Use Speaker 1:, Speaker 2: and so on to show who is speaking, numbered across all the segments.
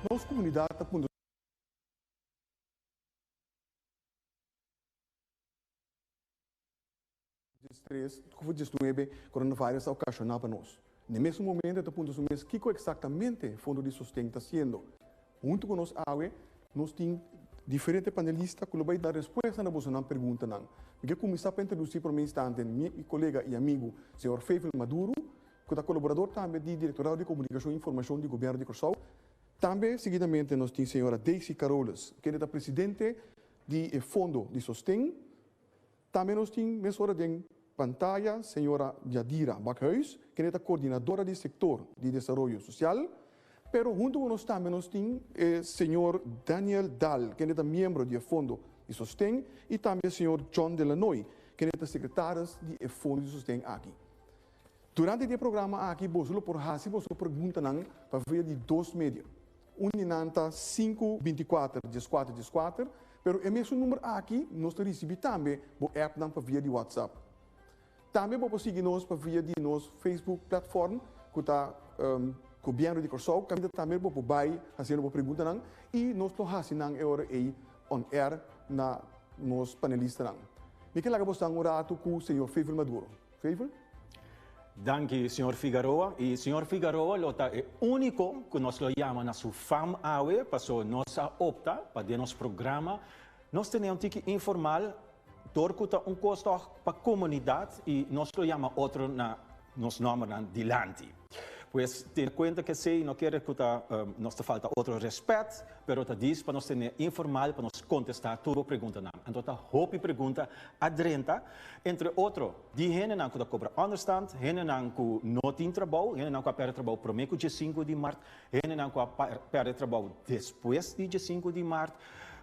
Speaker 1: Nossa comunidade está com 3, Covid-19, coronavírus ocasional para nós. No mesmo momento, está ponto mês, o que exatamente o Fundo de Sustento está sendo? Junto com nós, nós temos diferentes panelistas que vão dar resposta na nossa pergunta. Eu vou começar a introduzir por um instante meu colega e amigo, Sr. Feivel Maduro, que é colaborador também do Diretorado de Comunicação e Informação do Governo de Curaçao. Também, seguidamente, nós temos a senhora Daisy Carolas, que é a presidente do Fundo de Sustento. Também nós temos, nessa hora de pantalla, a senhora Yadira Bakhuis, que é a coordenadora do setor de desenvolvimento social. Pero junto com nós também nós temos o senhor Daniel Dahl, que é o membro do Fundo de Sustento, e também o senhor John Delanoy, que é o secretário do Fundo de Sustento aqui. Durante o programa aqui, você pode fazer perguntas para ver de dois médios. Nanta 524 14 14, pero é mesmo número aqui, nós recebemos também o app para via de WhatsApp. Também pode seguir nós para via de nosso Facebook platform, que está Governo de Curaçao, que também pode fazer uma pergunta e nós estamos fazendo agora on air na nos panelistas. Me quero gostar um rato com o senhor Feivel Maduro. Feivel?
Speaker 2: Danke, senhor Figueroa. E senhor Figueroa é o único que nós chamamos na sua fama awe, para nossa opta para o nosso programa. Nós temos que informar, torcuta custo para a comunidade e nós chamamos outro na nos nome dilante. Pois ter conta que sei não quer que nós falta outro respeito, pero tá diz para nós ter informal para nós contestar tudo pergunta não. Então tá hope pergunta adrenta entre outro de gente não que cobra understand, gente não que não tem trabalho, gente não que perde trabalho primeiro dia 5 de março, gente não que perde trabalho depois de dia 5 de março.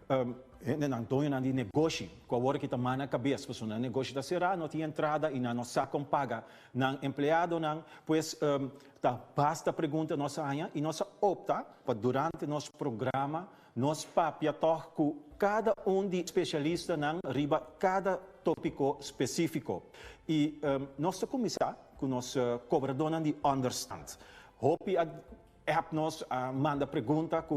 Speaker 2: não estou de negócio, com a hora que está na cabeça, porque o negócio da será, não tem entrada e não saca paga, não empregado, não, pois tá basta pergunta nossa anha e nossa opta para durante nosso programa, nós papia com cada de especialista não riba cada tópico específico e nós começar com nossa cobradora de understand. Hope nos manda pergunta que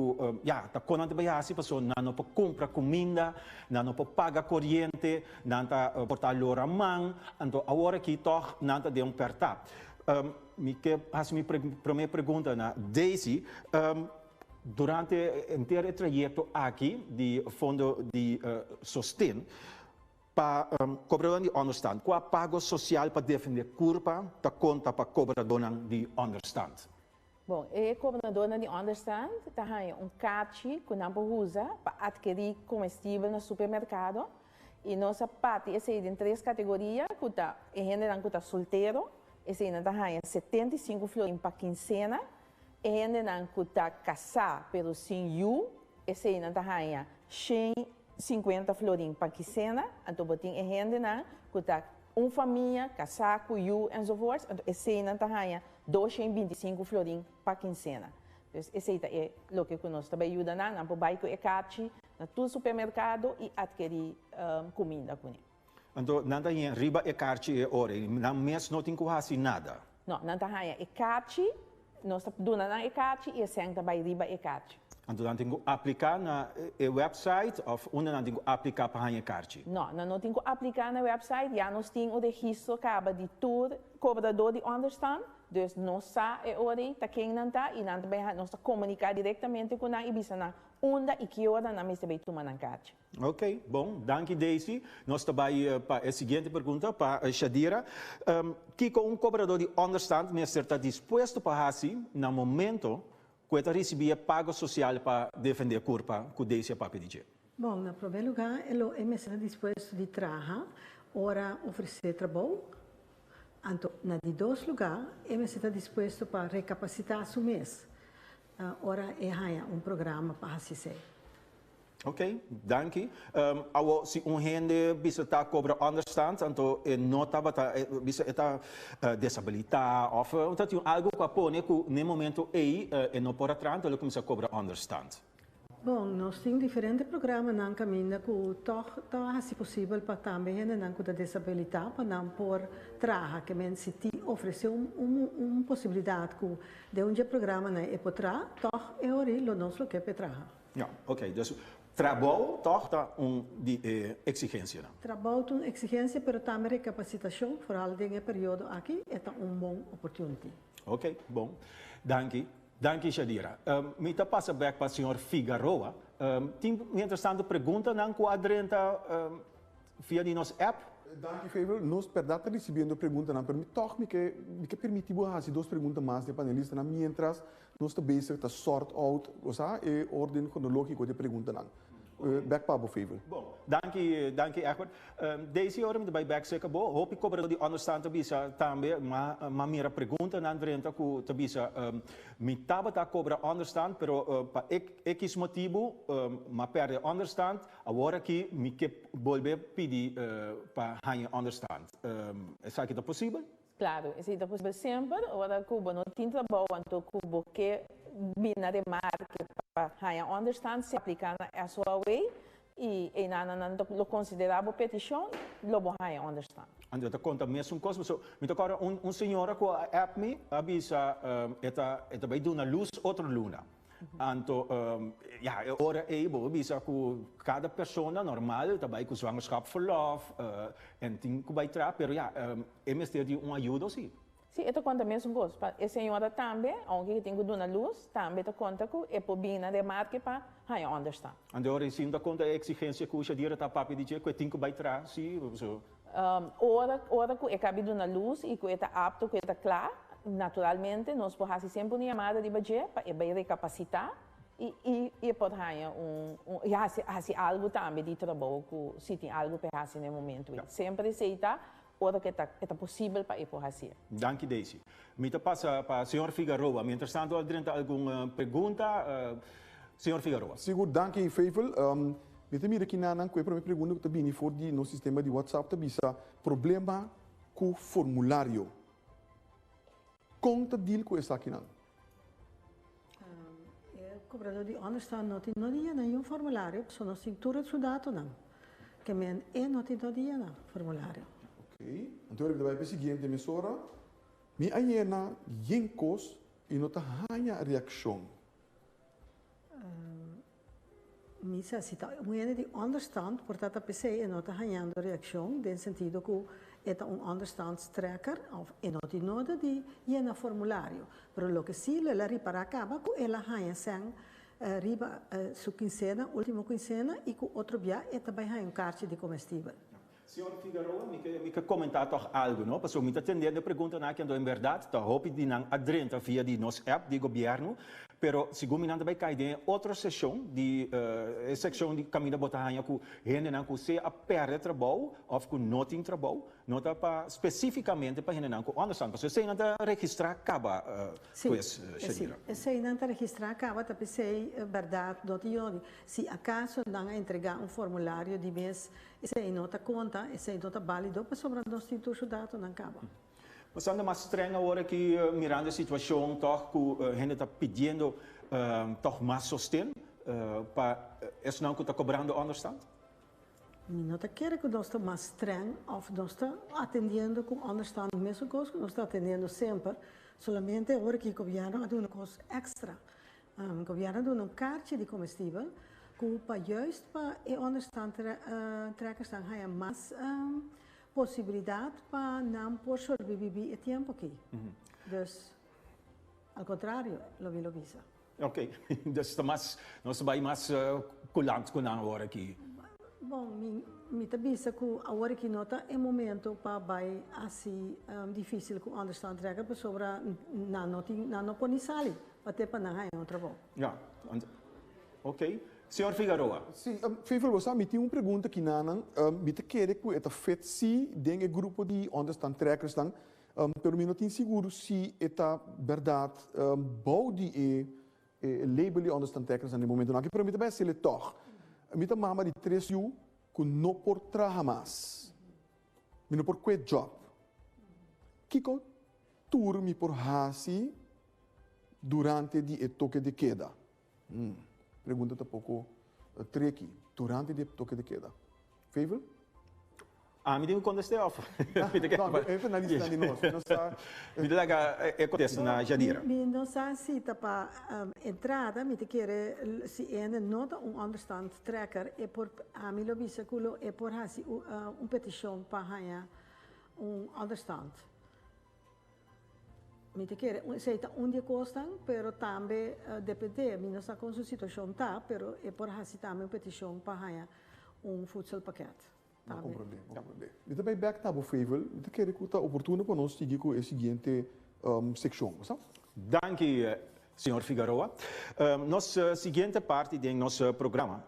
Speaker 2: tá quando vai assim pessoa não pode comprar comida, não pode pagar corrente, não tá portar lora mão, então agora que toch não tá de pertar. Minha primeira pergunta na Daisy, durante o inteiro trajeto aqui de fundo de sostén para cobrador de understand, qual pago social para defender curva, tá conta para cobrador de understand?
Speaker 3: Bom, a cobradora de understand tem caixa que não pode usar para adquirir comestível no supermercado. E nossa parte é em 3 categorias, que está gente solteiro, esse ainda tem 75 florins para quincena, e gente que está casado pelo senhor, esse ainda tem 150 florins para quincena, então tem gente que está uma família, casado com you e so forth, então esse ainda tem 225 florins para quincena. Então, esse é o que nós também ajuda não pode ir com caixa no todo supermercado e adquirir comida com ele.
Speaker 2: Então, não tem riba e caixa e hora, não mês não tem que fazer nada.
Speaker 3: Não tem caixa, nós dona na caixa e assim também riba e caixa.
Speaker 2: Então, não tem que aplicar na website ou não tem que aplicar para a caixa?
Speaker 3: Não tem que aplicar na website, já nós temos o registro acaba de todo cobrador de understand. Dus nós sabemos hora tá quem não tá e não também nós comunicar diretamente com a ibisa onde e que hora na mesa vai tomar na caixa.
Speaker 2: Ok, bom, danke Daisy. Nós também para a seguinte pergunta para Shadira, que com cobrador de understand mesmo está disposto para fazer no momento que está recebendo pago social para defender a curva que Daisy para pedir?
Speaker 4: Bom, no primeiro lugar, ele está disposto de trabalhar, ora oferecer trabalho. Então, nos 2 lugares, ele está disposto para recapacitar seu mês. Ora, é programa para fazer.
Speaker 2: Ok, danke. Se gente bisa cobra understand, então nota bisa eta disabilità ou então algo que põe que no momento aí não pode atrás, então ele começa a cobrar understand.
Speaker 4: Bom, nós temos diferentes programas na caminho que torna se possível para também gente com disabilidade para não por trabalhar, que men se ti oferecer uma possibilidade que de um programa na é para trabalhar, torna é ori lo nosso que é para trabalhar.
Speaker 2: Ja, ok, dus trabalho torna de exigência.
Speaker 4: Trabalho tem exigência, mas também recapacitação, vooral em período aqui, é uma boa oportunidade.
Speaker 2: Ok, bom, danke. Danke, Shadira. Me passa back para o senhor Figueroa. Tem uma interessante pergunta na quadrenta via de nosso app.
Speaker 1: Danke, Favor. Nós perdemos recebendo perguntas, não permite toch me que permite fazer 2 perguntas mais de panelista, mientras nós também está sort out, ou seja, é ordem cronológico de perguntas não. Back para o Favor.
Speaker 2: Bom, danke Egbert. Deze hora me back zeker bo. Hoop ik cobrar de understand te bisa também, maar mira pergunta na frente que te bisa me tabata cobra understand, pero pa X motivo ma perde understand, agora que me que volver pedir para hanya understand. Será que é possível?
Speaker 3: Claro, isso é possível sempre. Agora Cuba não tem trabalho, então Cuba que mina de marca para hanya understand se aplicar a sua way e não considerável petição, logo hanya understand.
Speaker 2: Ando te conta mesmo coisa, so me tocar senhora com a app me avisa eta vai dar luz outra luna. Então, hora é bom, avisa que cada pessoa normal também com zwangerschapsverlof en tem que vai tra, pero é mesmo de ajuda sim.
Speaker 3: Sim, eu conta mesmo gosto. A senhora também, onde tem que dar luz, também te conta que é por bina de marca para hanya understand.
Speaker 2: Ando ora sim te conta a exigência que o Shadira tá papi dizer que tem que vai tra, sim, so.
Speaker 3: Ora que é cabido na luz e que está apto, que está claro, naturalmente, nós podemos fazer sempre uma chamada de budget para recapacitar e pode fazer algo também de trabalho, se tem algo para fazer no momento. Sempre aceita, ora que é possível para fazer.
Speaker 2: Danke, Daisy. Me passa para o senhor Figueroa. Me interessante, alguma pergunta? Senhor Figueroa.
Speaker 1: Seguro, danke, Favor. Mita mira que na coisa para me pergunta que também for de no sistema de WhatsApp também problema com formulário. Conta deal com essa aqui não.
Speaker 4: O cobrador de understand não tem nenhum formulário, só não cintura de dados não. Que men não tem nenhum formulário.
Speaker 1: Ok. Então eu vai para a seguinte emissora. Me aiena yenkos e não tá hanha reação.
Speaker 4: Misa se tá de understand, portanto a PC não está ganhando reação, no sentido que é understand tracker of não tem nada de no formulário. Pero lo que sí le repara acaba que ela ganha sem riba su quincena, última quincena e que outro dia é também ganha caixa de comestível.
Speaker 2: Senhor Figueroa, me quer comentar toch algo, não? Porque eu me atendendo a pergunta na que em verdade, tá hope de não adrenta via de nosso app de governo, pero segundo me também cai de outra sessão de seção de caminho botanha que gente não que se a perde trabalho ou que não tem trabalho, não tá para especificamente para gente não que understand, porque se não tá registrar acaba
Speaker 4: Sim, se não está registrar acaba, tá pensei verdade, não tem onde. Se acaso não entregar formulário de mês, se não está conta, se não está válido, para sobre nós tem tudo dado não acaba.
Speaker 2: Mas anda mais streng agora que mirando a situação, toch que a gente está pedindo toch mais sustento para isso não que está cobrando understand?
Speaker 4: Não está querendo que nós estamos mais streng, ou nós estamos atendendo com understand, mesmo coisa que nós estamos atendendo sempre, solamente agora que o governo ha uma coisa extra. O governo dá uma carta de comestível, que para juist para o understand trackers dan ga je mais possibilidade para não por sobreviver o tempo aqui. Dus, ao contrário, lo visa.
Speaker 2: Ok, dus nós vamos mais colante com agora aqui.
Speaker 4: Bom, me avisa que agora que nota é momento para vai assim difícil com understand tracker, para sobre não pode sair, até para não ganhar trabalho.
Speaker 2: Ja, ok. Senhor Figueroa.
Speaker 1: Sim, Fível, você me tem uma pergunta aqui, Nana. Me te quer que é feito se dentro do grupo de understand trackers, pero me não tenho seguro se é verdade, bode é label de understand trackers no momento não. Pero me te vai ser toch. Me te mama de 3 anos que não por trabalhar mais. Me não por quit job. Kiko tour me por hasi durante de toque de queda. Pergunta um pouco tricky. Durante o toque de queda. Favour?
Speaker 2: Me diga quando esteja off.
Speaker 1: Even na lista de nós.
Speaker 2: Me diga é contexto na Jadira.
Speaker 4: Não sei se para entrada, me te quer se é nota understand tracker é por a mim lo bisaculo é por hasi petição para ganhar understand. Me te quer aceita dia costan, pero também depende, não sei como a situação tá, pero é por hasi também petição para ganhar voedselpakket.
Speaker 1: Não tem problema, não tem problema. E também back tabo Favour, me te quer que está oportuno para nós seguir com a seguinte seção, sabe?
Speaker 2: Danke, senhor Figueroa. Nossa seguinte parte do nosso programa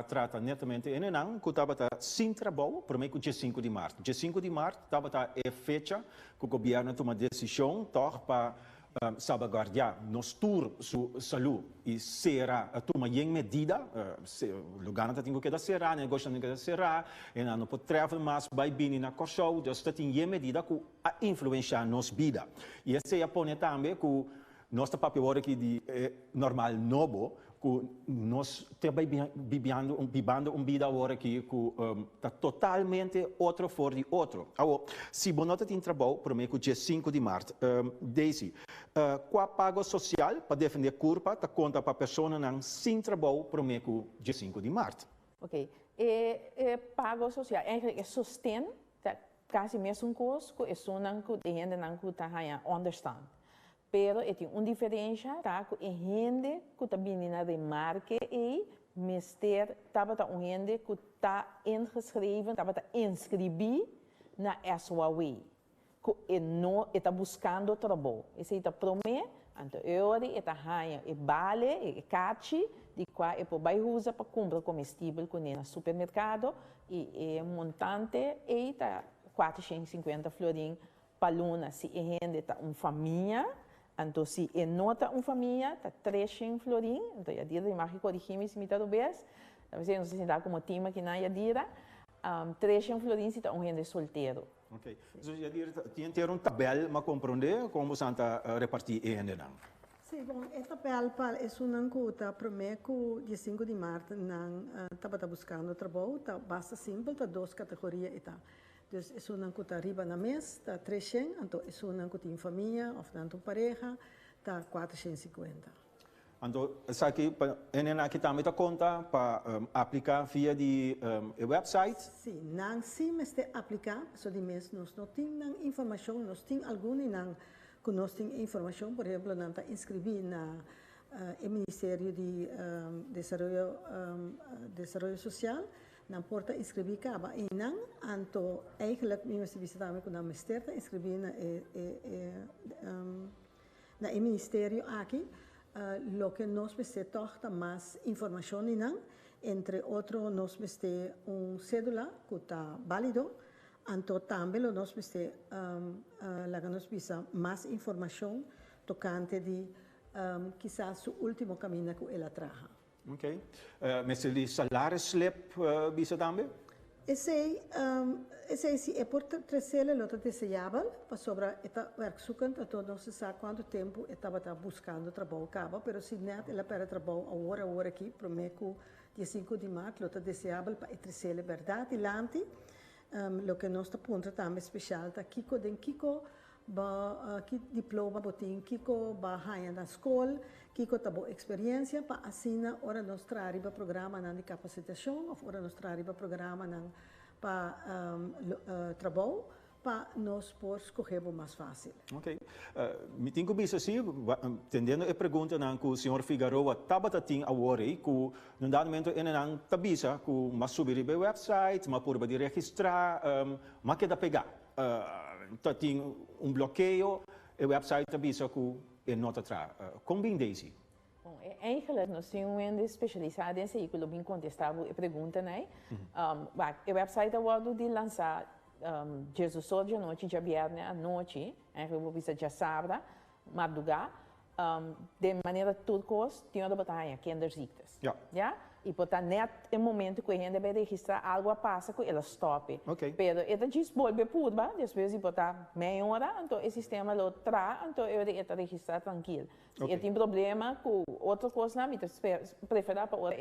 Speaker 2: trata netamente em não que estava sem trabalho, para mim, dia 5 de março. Dia 5 de março estava a fecha que o governo toma decisão para salvaguardar nosso tour sua saúde e será toma em medida, o lugar não tem que dar será, negócio não tem que dar será, e não pode trabalhar mais vai bem na corção, então tem em medida que a influenciar nossa vida. E esse é põe também que nosso papel aqui de normal novo que nós estamos vivendo uma vida agora que está totalmente outro fora de outro. Agora, se você tem trabalho, para mim, que dia 5 de março, Daisy, qual pago social para defender a culpa, está conta para a pessoa não sem trabalho, para mim, que dia 5 de março?
Speaker 3: Ok. Pago social, eigenlijk é sustento, quase mesmo coisa, que é só não que a gente não está understand. Pero tem uma diferença, tá? Que a gente que está vindo na remarque e mister, tá? Um gente que está ingeschreven, está inscrever na SWAW, que não está buscando trabalho. Esse está promete, então eu está ganhando e vale, e cachi, de qual é para vai usar para comprar comestível com no supermercado e montante e está 450 florim para luna se a gente está uma família. Então, se é nota uma família, está 300 florim, então, eu diria, mas corrigir-me se me está bem, Talvez nós sentar como time aqui na Yadira, 3 em Florença está gente solteiro.
Speaker 2: Ok. So, Yadira, tem ter um tabel para compreender como Santa repartir ainda não?
Speaker 4: Sim, bom, esta pelpa é uma coisa para mim que dia 5 de março não estava buscando trabalho, tá basta simples, tá 2 categorias e tá. Então, é uma coisa arriba na mesa, tá 300, então é uma coisa em família, ou tanto pareja, tá 450.
Speaker 2: Então, aqui, aqui também está conta para aplicar via de website?
Speaker 4: Sim, não se me está aplicar, só de mês nós não temos informação, nós temos alguma não que nós temos informação, por exemplo, nós está inscrever na Ministério de Desenvolvimento Social, não porta inscrever caba e não, então eigenlijk nós visitamos com o Ministério está inscrever na Ministério aqui. Lo que nós precisamos mais informação não, entre outros nós precisamos cédula que está válido, então também nós precisamos mais informação tocante de quizás o último caminho que ela traga.
Speaker 2: Ok. Mas o salário slip bisa também?
Speaker 4: Esse é por terceiro lote desejável para sobrar esta werkzoekend, então não se sabe quanto tempo estava buscando trabalho acaba, mas se não ela para trabalho agora aqui, prometo dia 5 de março, lote desejável para a terceira verdade, e lante, o que nós ponto também especial, tá Kiko den Kiko, que diploma botin, Kiko ba haya na escola, Kiko tabo experiência para assina ora nós trariba programa de capacitação, ou ora nós trariba programa para trabalho, para nós por escolher mais fácil.
Speaker 2: Ok. Me tenho visto assim, entendendo a pergunta que o senhor Figueroa estava tendo agora, que no dado momento ele não tabisa, que mas subir o website, mas por de registrar, mas que da pegar. Tem bloqueio, o website tabisa que ele não está. Como bem daisy?
Speaker 3: Bom, eigenlijk nós temos um especializado em veículo bem contestável e pergunta, né? O website agora de lançar Jesus só de noite, de viernes à noite, em revista de sábado, madrugada, de maneira turcos, tinha de botar aí kinderziektes. Ja? E botar net em momento que a gente vai registrar algo passa que ela stop.
Speaker 2: Ok.
Speaker 3: Pero ela diz volve purba, depois de botar meia hora, então o sistema lo traz, então eu vou registrar tranquilo. Se okay. Tem problema com outra coisa, não, então prefere para outra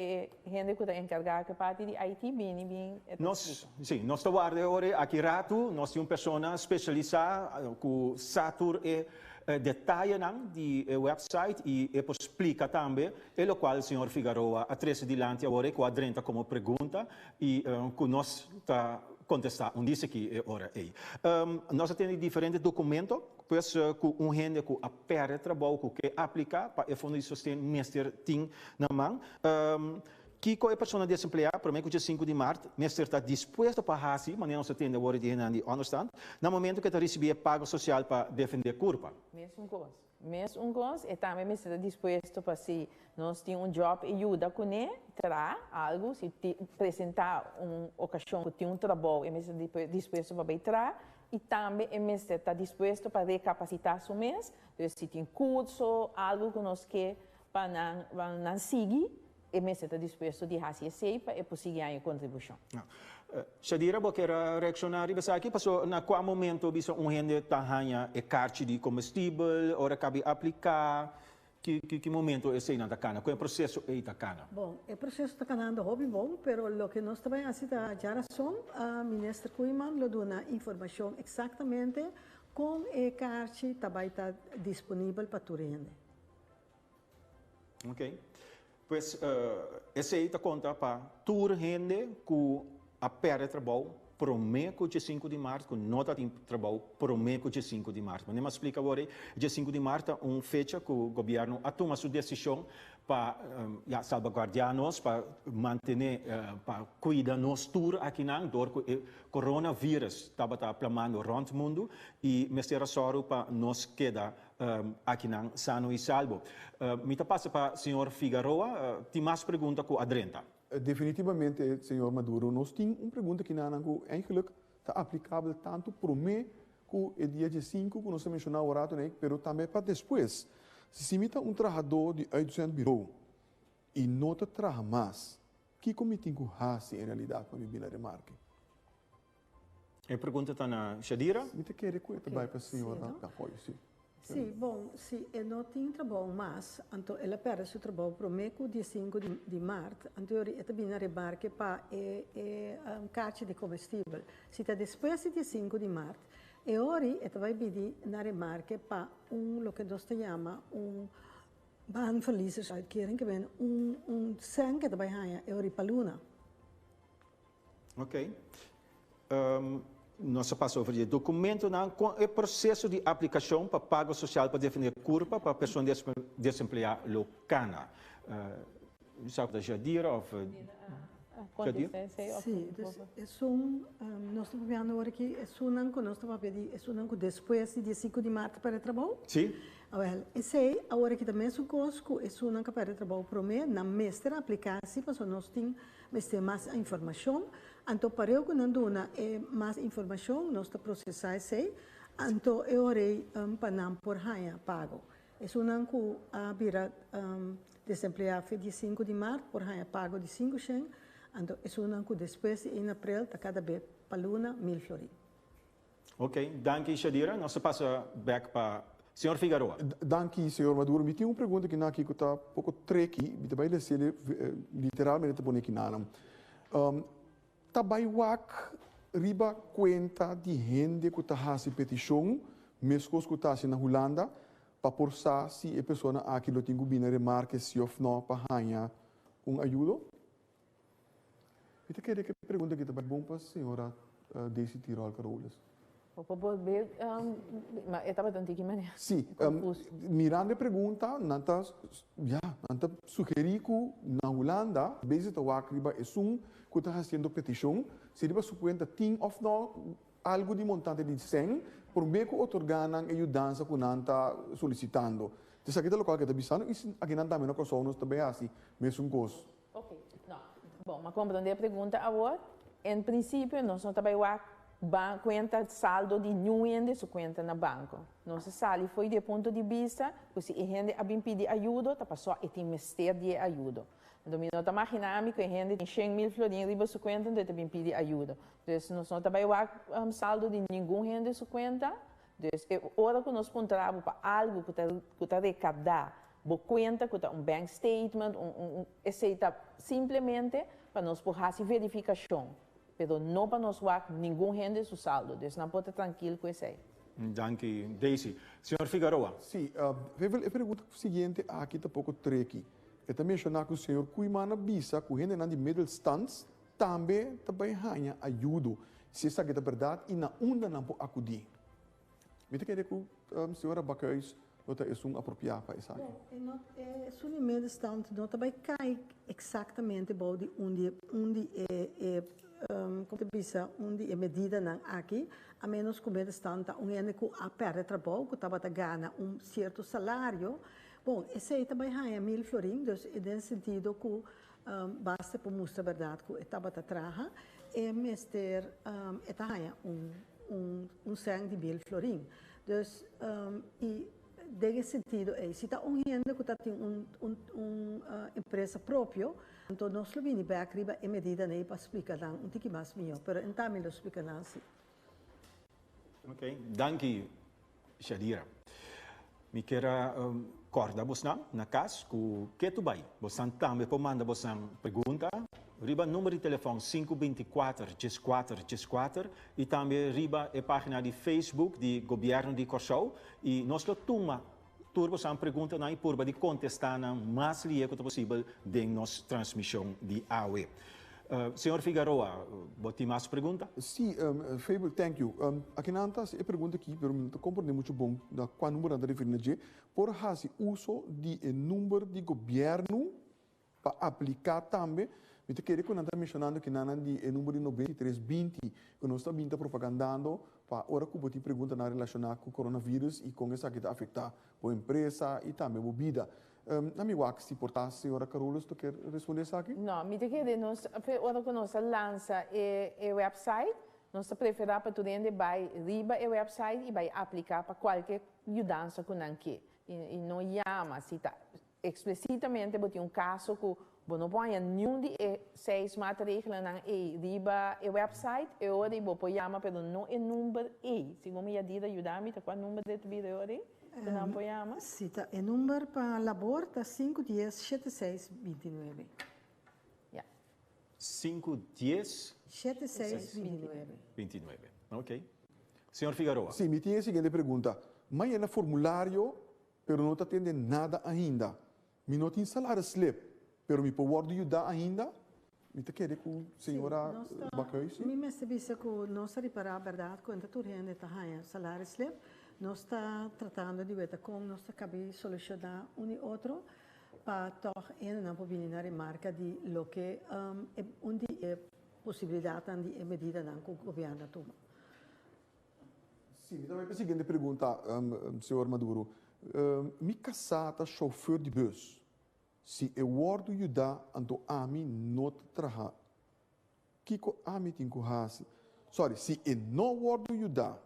Speaker 3: gente que está encarregada que parte de IT bem.
Speaker 2: Nós estamos agora aqui rato, nós temos pessoa especializada com Satur e detalhe de website e explica também, o qual o senhor Figueroa a 13 dilante agora com a Drenta como pergunta e que nós está contestar disse que ora aí. Nós temos diferentes documentos, pois com gente que apere trabalho que aplica para o fundo de sustento mestre tem na mão. Kiko é pessoa desempregada, para mim, que dia 5 de março, mestre está disposto para fazer, mas não se tem agora de understand, no momento que está recebendo pago social para defender a curva.
Speaker 3: Mesmo coisa, e também me está disposto para se nós temos job e ajuda com ele, terá algo, se apresentar uma ocasião que tem trabalho, e me está disposto para entrar, e também me está disposto para recapacitar o mês, então se tem curso, algo que nós quer para não seguir, e me está disposto de fazer isso para conseguir a contribuição.
Speaker 2: Shadira, você quer reaccionar aqui? Passou na qual momento bisa gente tahanha e carte de combustível, ora cabe aplicar, que momento é esse na Tacana? Qual é o processo é Tacana?
Speaker 4: Bom, o processo Tacana é hobby bom, pero lo que nós também fazemos já razão, a ministra Kuiman lo dá informação exatamente como a carte também está disponível para tu rende.
Speaker 2: Ok. Pois, esse aí está conta para toda gente que apere trabalho, promete dia 5 de março, que não tem trabalho, promete dia 5 de março. Mas não me explica agora, dia 5 de março é uma fecha que o governo toma sua decisão para salvaguardar-nos, para manter, para cuidar nos tour aqui não, porque o coronavírus estava plamando rond o mundo e me será só para nos quedar aqui não sano e salvo. Me passa para o senhor Figueroa, tem mais perguntas com a Drenta.
Speaker 1: Definitivamente, senhor Maduro, nós temos uma pergunta que não eigenlijk está aplicável tanto para o mês que o dia 5, que nós mencionamos agora, mas também para depois. Se imita um trabalhador de 800 bureau e não trabalha mais, que comité que hace em realidade para me remarque?
Speaker 2: A pergunta está na Shadira.
Speaker 1: Me te quer que vai para a senhora da apoio, sim.
Speaker 4: Sim, bom, se eu não tenho trabalho mais, então ela perde seu trabalho para o meio dia 5 de março, então eu também na remarque para caixa de combustível. Se está depois de dia 5 de março, e ora eu vai pedir na remarque para o que nós chamamos baanverliezers uitkering, que vem sangue que vai ganhar, é ora para Luna.
Speaker 2: Ok. Nós passamos over o documento com o processo de aplicação para pago social para definir curva para pessoa desempregada locana. Sabe da Jadira ou
Speaker 4: Sim, nós estamos vendo agora que nós estamos pedindo depois de dia 5 de março para trabalho.
Speaker 2: Sim.
Speaker 4: Esse agora que também sou conosco, é não para trabalho para mim, na mestra aplicar-se, para nós temos mais informação. Então, para eu que não dou mais informação, nós estamos processando isso. Então, eu orei para não por ganhar pago. É não que a vira desempregado de 5 de março, por ganhar pago de 5 cent. Então, é não que depois, em abril, está cada vez para Luna, 1000 florins.
Speaker 2: Ok, danke Shadira. Nós passamos back para Senhor Figueroa.
Speaker 1: Danke, senhor Maduro. Me tem uma pergunta que aqui está um pouco tricky, me vai dizer literalmente para aqui não. Tabaiwak riba conta de gente que está fazendo petição, mesmo que está na Holanda, para forçar se a pessoa aqui não tem que remarcar se ou não para ganhar ajuda. Eu queria que a pergunta que está bom para a senhora Daisy Tirol Carolas.
Speaker 3: Mas eu estava dando aqui, mané.
Speaker 1: Sim, mirando a pergunta, nanta sugeri que na Holanda, base da Wakriba é que está fazendo petição, se riba supuesta tem ou não algo de montante de 100, por meio que otorgam ajudança que nanta solicitando. Então, aqui é o local que está bisando, e aqui não também não nós também assim, mesmo gosto.
Speaker 3: Ok, não. Bom, mas compreender a pergunta agora, em princípio, nós não trabalhamos conta saldo de nenhum de sua conta na banco. Nossa sala foi de ponto de vista que se a gente a pedir ajuda, a pessoa tem mistério de ajuda. Então, nós imaginamos que a gente tem 100.000 florins riba sua conta, então também pedir ajuda. Então, nós não trabalhamos saldo de nenhum gente de sua conta. Então, hora que nós pontramos para algo que está recadar, boa conta, que está bank statement, aceita simplesmente para nós fazer verificação. Pero não para nós ver nenhum gente su saldo. Então, não pode estar tranquilo com isso aí.
Speaker 2: Danke, Daisy. Senhor Figueroa.
Speaker 1: Sim, a pergunta seguinte aqui está um pouco tricky. Eu também mencionar que o senhor Kuimana Bisa, que gente na de middle stands, também ganha ajuda. Se essa é a verdade, e na onda não pode acudir. Me quer dizer que a senhora Bacăis é apropriado para isso aqui.
Speaker 4: Isso no middle stand não também cai exatamente onde como bisa onde é medida não aqui, a menos que o middle stand tá gente que a perde trabalho, que estava ganhando certo salário. Bom, esse aí também ganha 1000 florins, então, nesse sentido que basta para mostrar a verdade que estava a trabalhar, e mestre está ganhando sangue de 1000 florins. Então, e nesse sentido, se está gente que tem uma empresa própria, então nós vamos ver aqui a medida para explicar um pouco mais melhor, mas então me lo explicar assim.
Speaker 2: Ok, danke, Shadira. Me quero corda você na casa que tu vai. Você também pode mandar você pergunta. Riba número de telefone 524-1414 e também riba a página de Facebook do Governo de Curaçao e nós toma turbo uma pergunta na purba de contestar na mais ligeiro possível de nossa transmissão de AOE. Senhor Figueroa, você mais pergunta?
Speaker 1: Sim, Fable, thank you. Aqui na antas a pergunta aqui, pero me compreende muito bom da qual número anda referindo por fazer uso de número de governo para aplicar também. Eu queria que nós estamos mencionando que nós temos o número 9320, que nós estamos propagandando para a hora que você pergunta relacionada com o coronavírus e com isso que está afetando a empresa e também a vida. Na minha WAC, se portar, senhora Carolus, tu quer responder isso aqui?
Speaker 3: Não, me queria nós, a hora que nós lança o website, nós preferimos para tudo vai riba o website e vai aplicar para qualquer mudança que não quer. E não chama, se está explicitamente, botar caso que Bom, não põe nenhum de 6 maatregelen na riba e website, e ora vou pôr chama pelo não é número se como ia dizer ajudar-me, tá qual número de vídeo ora? Não pôr chama?
Speaker 4: Sim, tá. O número para labor tá 510-7629.
Speaker 2: 510
Speaker 4: 7629.
Speaker 2: 29. Ok. Senhor Figueroa.
Speaker 1: Sim, me tinha a seguinte pergunta. Mas é no formulário, pero não está tendo nada ainda. Me não tem salário slip, pero me pode ajudar ainda. Me está querendo com a senhora Bacăi?
Speaker 4: Me percebisse que nós reparar a verdade quando tu rende está ganhando salário slip, nós está tratando de ver como nós está cabe solucionar um e outro para toch não pode na remarca de lo que onde é possibilidade de medida que o governo toma.
Speaker 1: Sim, então a seguinte pergunta, senhor Maduro. Me casata chauffeur de bus. Se eu word ajudar, então a mim não trabalha. Que a mim tem que fazer? Sorry, se eu não word ajudar,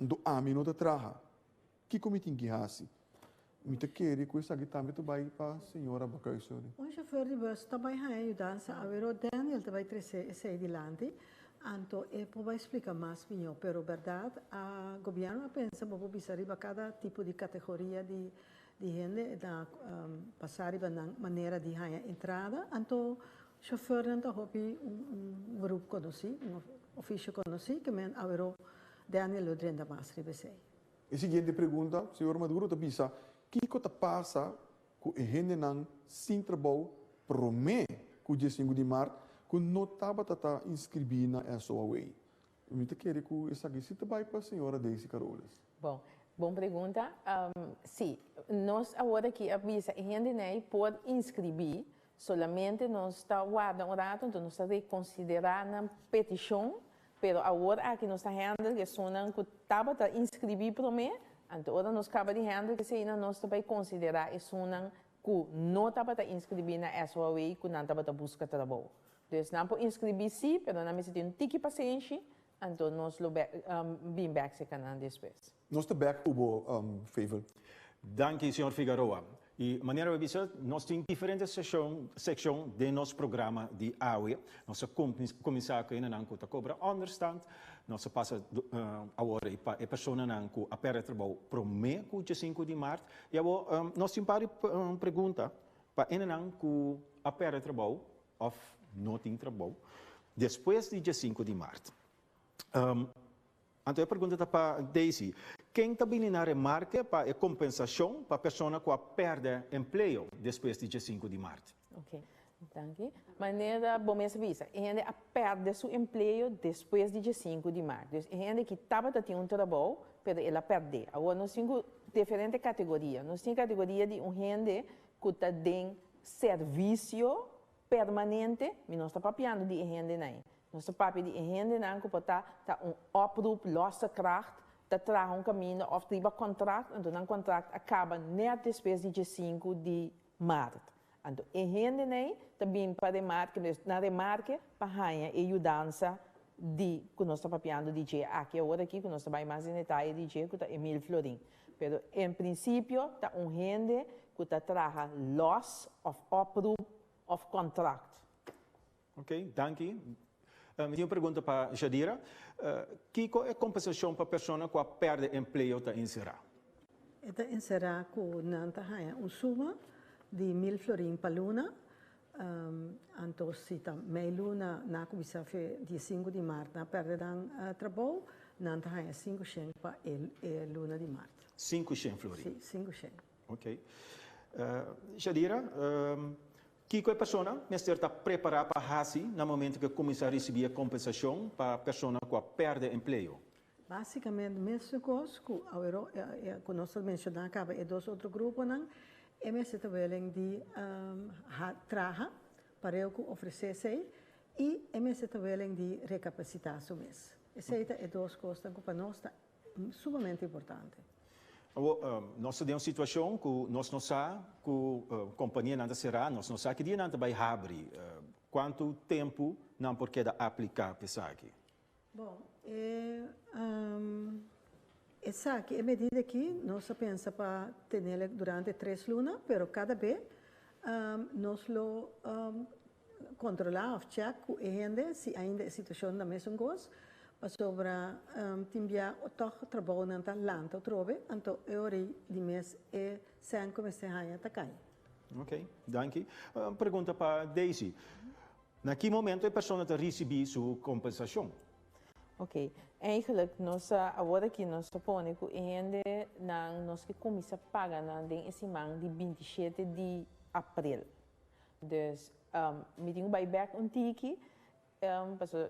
Speaker 1: então a mim não trabalha. Que me tem que fazer? Me te querer com essa guitarra, tu vai para a senhora Bacăi, senhor.
Speaker 4: O chauffeur de bus também vai ajudar a ver o Daniel vai trazer adiante. Então, eu vou explicar mais melhor, pero verdade, o governo pensa que pode arribar cada tipo de categoria de gente, da passar na maneira de ganhar entrada. Então, o chauffeur não tem grupo conhecido, ofício conhecido, que men avero Daniel o drenda mais ribesei.
Speaker 1: A seguinte pergunta, senhor Maduro, tu pensa, que coisa passa com a gente não sem trabalho, promete que o dia 5 de março, que não estava inscrito na SOA. Eu te quero que essa aqui se vai para a senhora Daisy Carolas.
Speaker 3: Bom, boa pergunta. Sim, nós agora aqui avisa a gente não pode inscrever, solamente nós está guardando um rato, então nós está reconsiderando a petição, mas agora aqui nós está handle que sonan que estava inscrever para mim, então agora nós acaba de handle que se ainda nós vai considerar e sonan que não estava inscrever na SOA que não estava buscando trabalho. Dus não pode inscrever sim, mas não me tem um tique paciente, então nós lo bem back se canal depois.
Speaker 1: Nós te back ubo favor.
Speaker 2: Danke, senhor Figueroa. E maneira de dizer, nós temos diferentes secções de nosso programa de AUE. Nós começamos com uma que cobra understand. Nós passa agora para a pessoa que aperta trabalho para o mês, dia 5 de março. E agora, nós temos uma pergunta para uma que aperta trabalho, ou não tem trabalho, depois do dia 5 de março. Então, a pergunta para Daisy. Quem está bem na remarca para a compensação para a pessoa que perde emprego depois do dia 5 de março?
Speaker 3: Ok, danke. Maneira, bom, me avisa, a gente perde seu emprego depois do dia 5 de março. A gente que estava tendo um trabalho, mas ela perde. Agora, nós temos diferentes categorias. Nós temos categoria de gente que está em serviço permanente, mas nós estamos papiando de gente não. Nós estamos papiando de gente não, que pode estar oproep, losse kracht, dat traga caminho, of triba contract, então o contrato acaba net depois do dia 5 de março. Então, a gente né, também para remarque, na remarque, para ganhar a ajudança de que nós estamos papiando de DJ. Aqui agora aqui que nós estamos mais em detalhe de DJ, que está Emil Florin. Pero, em princípio, está gente que está traga loss of oproep of contract.
Speaker 2: Ok, danke. Tenho uma pergunta para a Jadira. Que é a compensação para a pessoa que perde emprego para encerrar?
Speaker 4: Está encerrar com nanta ganha suma de 1.000 florin para luna. Então, se está meia luna na comissão dia 5 de março, na perde trabalho, nanta ganha 5 cent para a luna de março.
Speaker 2: 5 cent florin?
Speaker 4: Sim, 5 cent.
Speaker 2: Ok. Jadira, que a pessoa está preparada para fazer no momento que começa a receber a compensação para a pessoa que perde emprego?
Speaker 4: Basicamente, mesmo coisa que nós mencionamos, é dois outros grupos, é mesmo também de trabalhar para eu oferecer e é mesmo também de recapacitar o mês. Essas é duas coisas que para nós é sumamente importante.
Speaker 2: Nós temos uma situação que nós não sabemos que a companhia não será, nós não sabemos que dia não vai abrir. Quanto tempo não porque aplicar para isso aqui?
Speaker 4: Bom, essa aqui é a medida que nós pensamos para ter durante 3 lunas, mas cada vez nós lo controlar of check com a gente se ainda a situação da mesma coisa para sobre timbia toch trabalho na land trobe então eu de mês é sem começar a atacar.
Speaker 2: Ok, dank. Pergunta para Daisy. Na que momento a pessoa recebe sua compensação?
Speaker 3: Ok, eigenlijk agora que nós põe que ainda nós que começa a pagar esse mês de 27 de abril. Dus me tenho buyback tiki,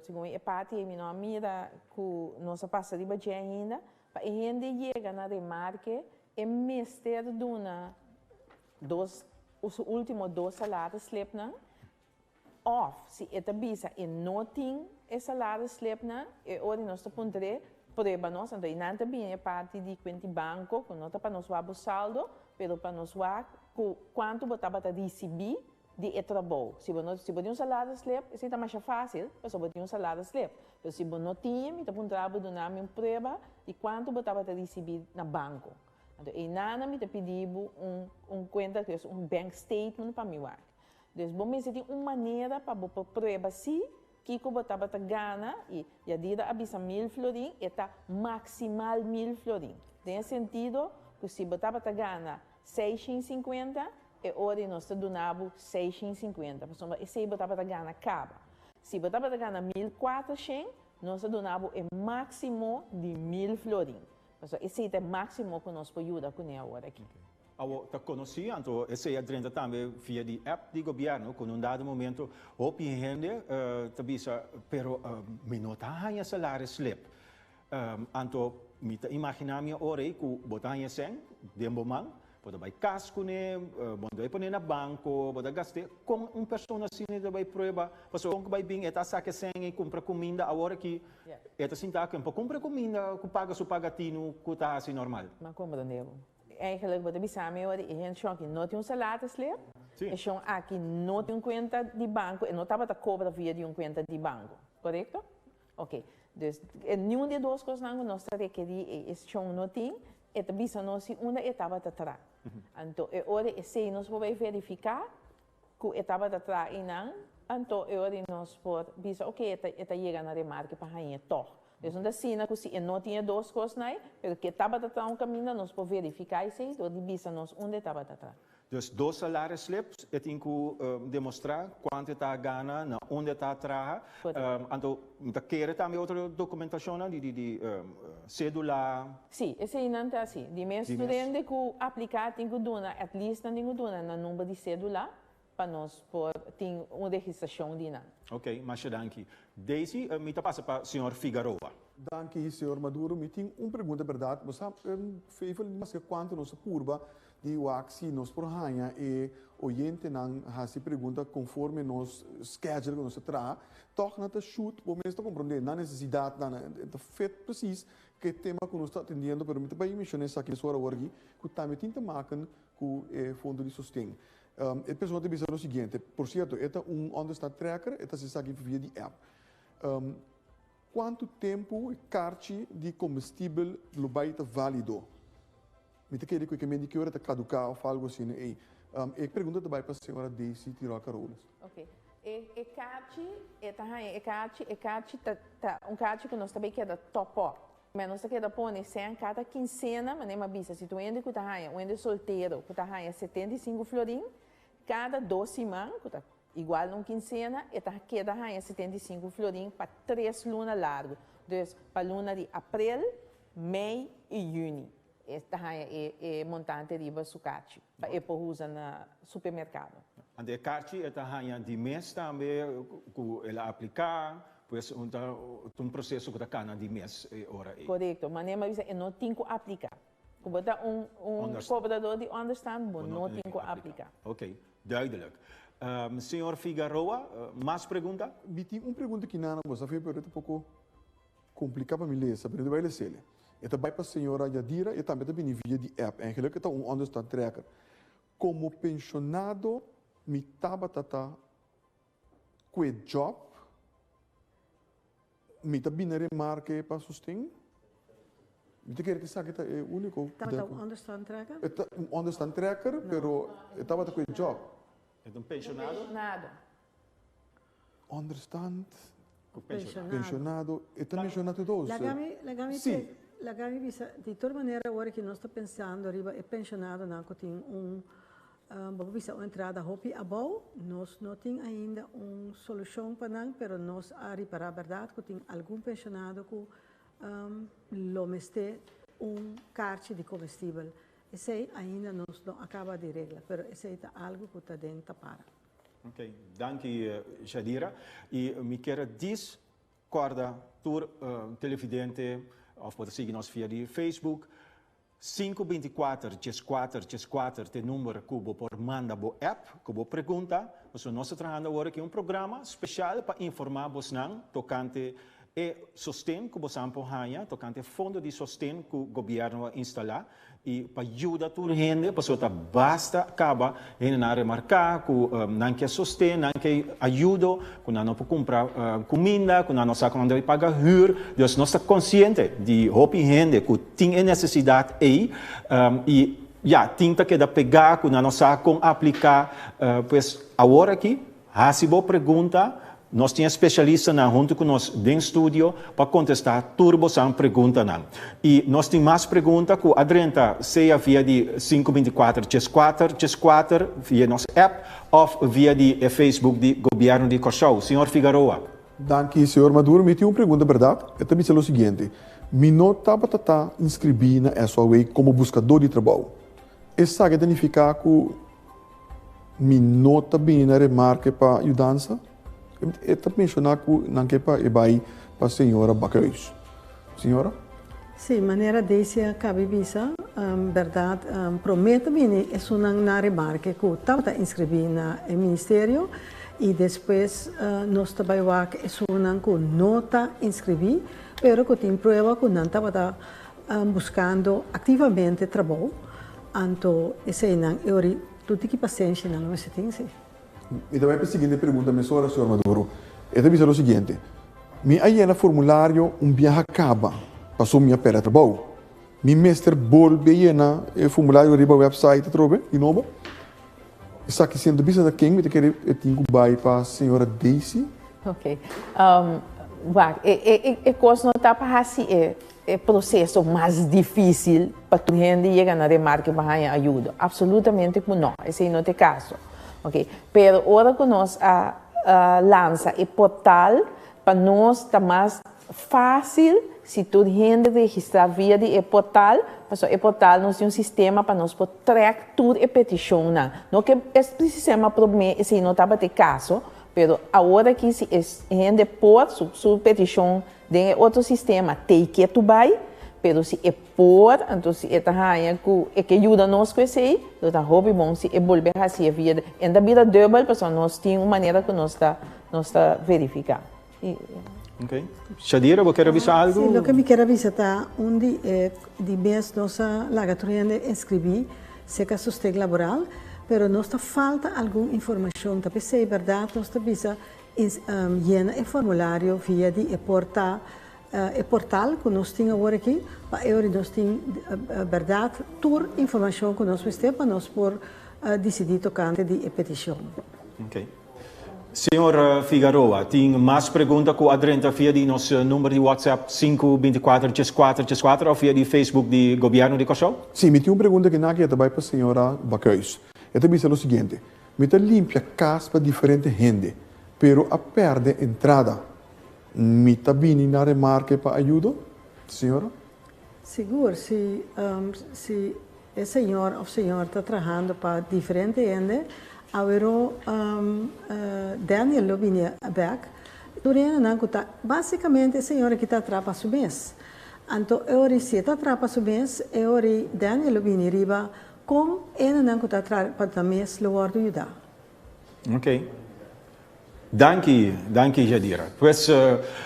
Speaker 3: segundo a parte e minha mira que nós passa de budget ainda, para ainda chega na remarque e mister duna os últimos 2 salários slip não, of se eta bisa e não tem esse salário slip não, e hoje nós estamos prueba nós, então e não também é parte de conta banco, que não para nós o saldo, pero para nós quanto botava a receber de trabalho. Se você tem um salário slip, isso é mais fácil, porque você tem um salário slip. Mas se você não tem, você pode dar uma prova de quanto botava a receber no banco. Então, e nada me pedir conta, que é bank statement para mim. Então, você tem uma maneira para provar se que você botava a ganhar e a dita avisa 1.000 florin, está maximal 1.000 florin. Tem sentido que se botava a ganhar 650, e hoje nós donamos 650. Portanto, esse botava a ganhar acaba. Se botava a ganhar 1.400, nós donamos o máximo de 1.000 florin. Portanto, esse é o máximo que nós podemos ajudar com agora aqui.
Speaker 2: Eu conheci, então, esse adrenda também via de app do governo, com dado momento, o gente, pero me nota hanya salário slip. Então, me imaginar minha hora que botar hanya sem, dembo man, pode vai casco né, pode pôr na banco, pode gastar com pessoa assim que vai provar, porque com que vai bem, eta saque sem e compra comida, agora que eta sinta que compra comida, que paga seu pagatino, que tá assim normal.
Speaker 3: Mas como não eigenlijk wat we samen horen, is een que não tem salário slip, é um aqui não tem conta de banco, e não estava a cobrar via de conta de banco, correto? Ok, dus nenhum de duas coisas não nós requerir esse não tem, e também se nós uma etapa atrás. Então, agora se nós vamos verificar que etapa atrás e não, então agora nós podemos dizer, ok, eta chega na remarque para ganhar toch. Dus onda sina que se não tinha 2 coisas não, mas que estava atrás um caminho nós podemos verificar isso, então de bisa nós onde estava atrás.
Speaker 2: Dus 2 salários slips, eu tenho que demonstrar quanto está ganha, onde está atrás. Então, eu quero também outra documentação de cédula.
Speaker 3: Sim, esse aí não está assim. De mesmo estudante que aplicar tem que dar, at least tem que dar no número de cédula para nós ter uma registração de nada.
Speaker 2: Ok, mas danke. Daisy, me passa para o senhor Figueroa.
Speaker 1: Danke, senhor Maduro. Me tem uma pergunta, verdade. Você fez quanto nós curva de waxi nós por hanha e oyente não se pergunta conforme nos schedule que nós traz, toch na shoot, o mesmo compreender na necessidade, na feito precis que tema que nós está atendendo, pero me também mencionei aqui nessa hora que também tem que maken com o fundo de sustento. A pessoa tem que dizer o seguinte, por certo, este é onde está tracker, este se sabe via de app. Quanto tempo o carte de combustível vai estar válido? Me te queria que me indique hora está caducar ou algo assim. E pergunta também para a senhora Daisy tirou a Carolas.
Speaker 3: Ok. E carte carte que nós também quer top up. Mas nós quer pôr sem cada quincena, mas nem uma bisa. Se tu ainda que tá ainda solteiro, que tá 75 florim, cada 2 semanas, que tá igual num quincena, e tá queda 75 florim para 3 lunas largo. Então, para luna de abril, maio e junho. Esta é montante de sucate, para por usar no supermercado.
Speaker 2: E a carte é de mês também, que ela aplicar. Pois um processo que está de mês hora.
Speaker 3: Correto, mas não tem que aplicar. Como está cobrador de understand, não tem que aplicar.
Speaker 2: Ok, duidelijk. Senhor Figueroa, mais pergunta?
Speaker 1: Me tem uma pergunta que não, você fez um pouco complicada para me ler, mas eu vou ler. E também para a senhora Yadira, e também via de app. Eigenlijk é understand tracker. Como pensionado, me tabata com o job, me também não remarque para sustento. Me quer que sabe que é único.
Speaker 4: Estava um understand tracker?
Speaker 1: Understand tracker, pero estava com o job.
Speaker 2: É pensionado?
Speaker 3: Pensionado.
Speaker 1: Understand?
Speaker 4: Pensionado.
Speaker 1: Pensionado. E também pensionado dos. Sim.
Speaker 4: Lagami bisa, de toda maneira, agora que nós estamos pensando, riba é pensionado, não tem bisa uma entrada hopi abau, nós não tem ainda uma solução para não, pero nós a reparar a verdade que tem algum pensionado que lomeste carte de comestível. Esse aí ainda nós não acaba de regla, pero esse aí é algo que está dentro para.
Speaker 2: Ok, danke Jadira. E me quero discordar por televidente, of pode seguir nós via de Facebook. 524-64-64 tem número que você pode mandar por app, que você pergunta. Nós estamos trabalhando agora aqui programa especial para informar você tocante e sustento que você apoia, tocante fundo de sustento que o governo instalar e para ajudar toda a gente, para basta acaba em remarcar que não quer sustento, não quer ajuda, que não pode comprar comida, que não sabe onde pagar huur. Então, nós estamos conscientes de que gente que tem necessidade aí e tem que pegar, que não sabe como aplicar. Pois agora aqui, se você pergunta, nós temos especialistas junto com nós dentro do estúdio para contestar todas as perguntas. E nós temos mais perguntas que adianta, seja via de 524-64-64, via nossa app, ou via de Facebook de Governo de Cachau. Senhor Figueroa.
Speaker 1: Danke, senhor Maduro. Me tem uma pergunta, verdade? Eu também sei o seguinte. Me nota para inscrever na SOA como buscador de trabalho. Isso sabe significar que me nota bem na remarca para ajudança? Eu também mencionar que não quer para para a senhora Bacăuș. Senhora?
Speaker 4: Sim, maneira desse cabe visa, verdade, promete bem, é uma na remarca que estava inscrever no ministério e depois nós trabalhamos que é uma que não está inscrever, mas que tem prova que não estava buscando ativamente trabalho. Então, esse é o tudo que paciência não se tem.
Speaker 1: E também para a seguinte pergunta, senhor Maduro. Eu também sei o seguinte. Me aí no formulário viaje acaba, passou minha pera trabalho. Me mestre volve na formulário riba website trobe, de novo. Está aqui sendo bisa da quem me quer tenho vai para a senhora Daisy.
Speaker 3: Ok. Coisa não está para assim é processo mais difícil para tu gente chegar na remarca para ajuda. Absolutamente não. Esse não é o caso. Ok, pero agora que nós lança o portal, para nós está mais fácil se toda gente registrar via de portal, porque o portal nós tem um sistema para nós poder track toda a petição. Não que esse sistema problema se não está para ter caso, pero agora que se gente pôr sua petição de outro sistema, take it to buy, pero se é por, então se é tahanha que ajuda nós com isso aí, então hobby bom se é volver a ser vida, ainda vida double, porque nós temos uma maneira que nós está verificando.
Speaker 2: Ok. Shadira, você quer avisar algo?
Speaker 4: Sim, o que me quero avisar está onde de mês nossa lagatória inscrevi se que sustento laboral, pero nós falta alguma informação, tá se é verdade, nós avisa llena o formulário via de portal portal que nós temos agora aqui, para nós temos verdade, toda a informação que nós temos para nós por decidir tocante de petição.
Speaker 2: Ok. Senhor Figueroa, tem mais perguntas que adianta via de nosso número de WhatsApp 524-64-64 ou via de Facebook de Governo de Cachau?
Speaker 1: Sim, me tem uma pergunta que não é para a senhora Bacăuș. Eu também sei o seguinte. Me está limpa casa para diferente gente, pero a perde entrada. Me está bem na remarca para ajuda, senhora?
Speaker 4: Seguro, se o senhor ou senhora está trabalhando para diferente gente, haverá Daniel Lobinia Beck, basicamente a senhora que está trabalhando para o mês. Então, se está trabalhando para o mês, Daniel Lobinia riba com ele não está trabalhando para o mês, lo vou ajudar.
Speaker 2: Ok. Danke, Jadira. Pois,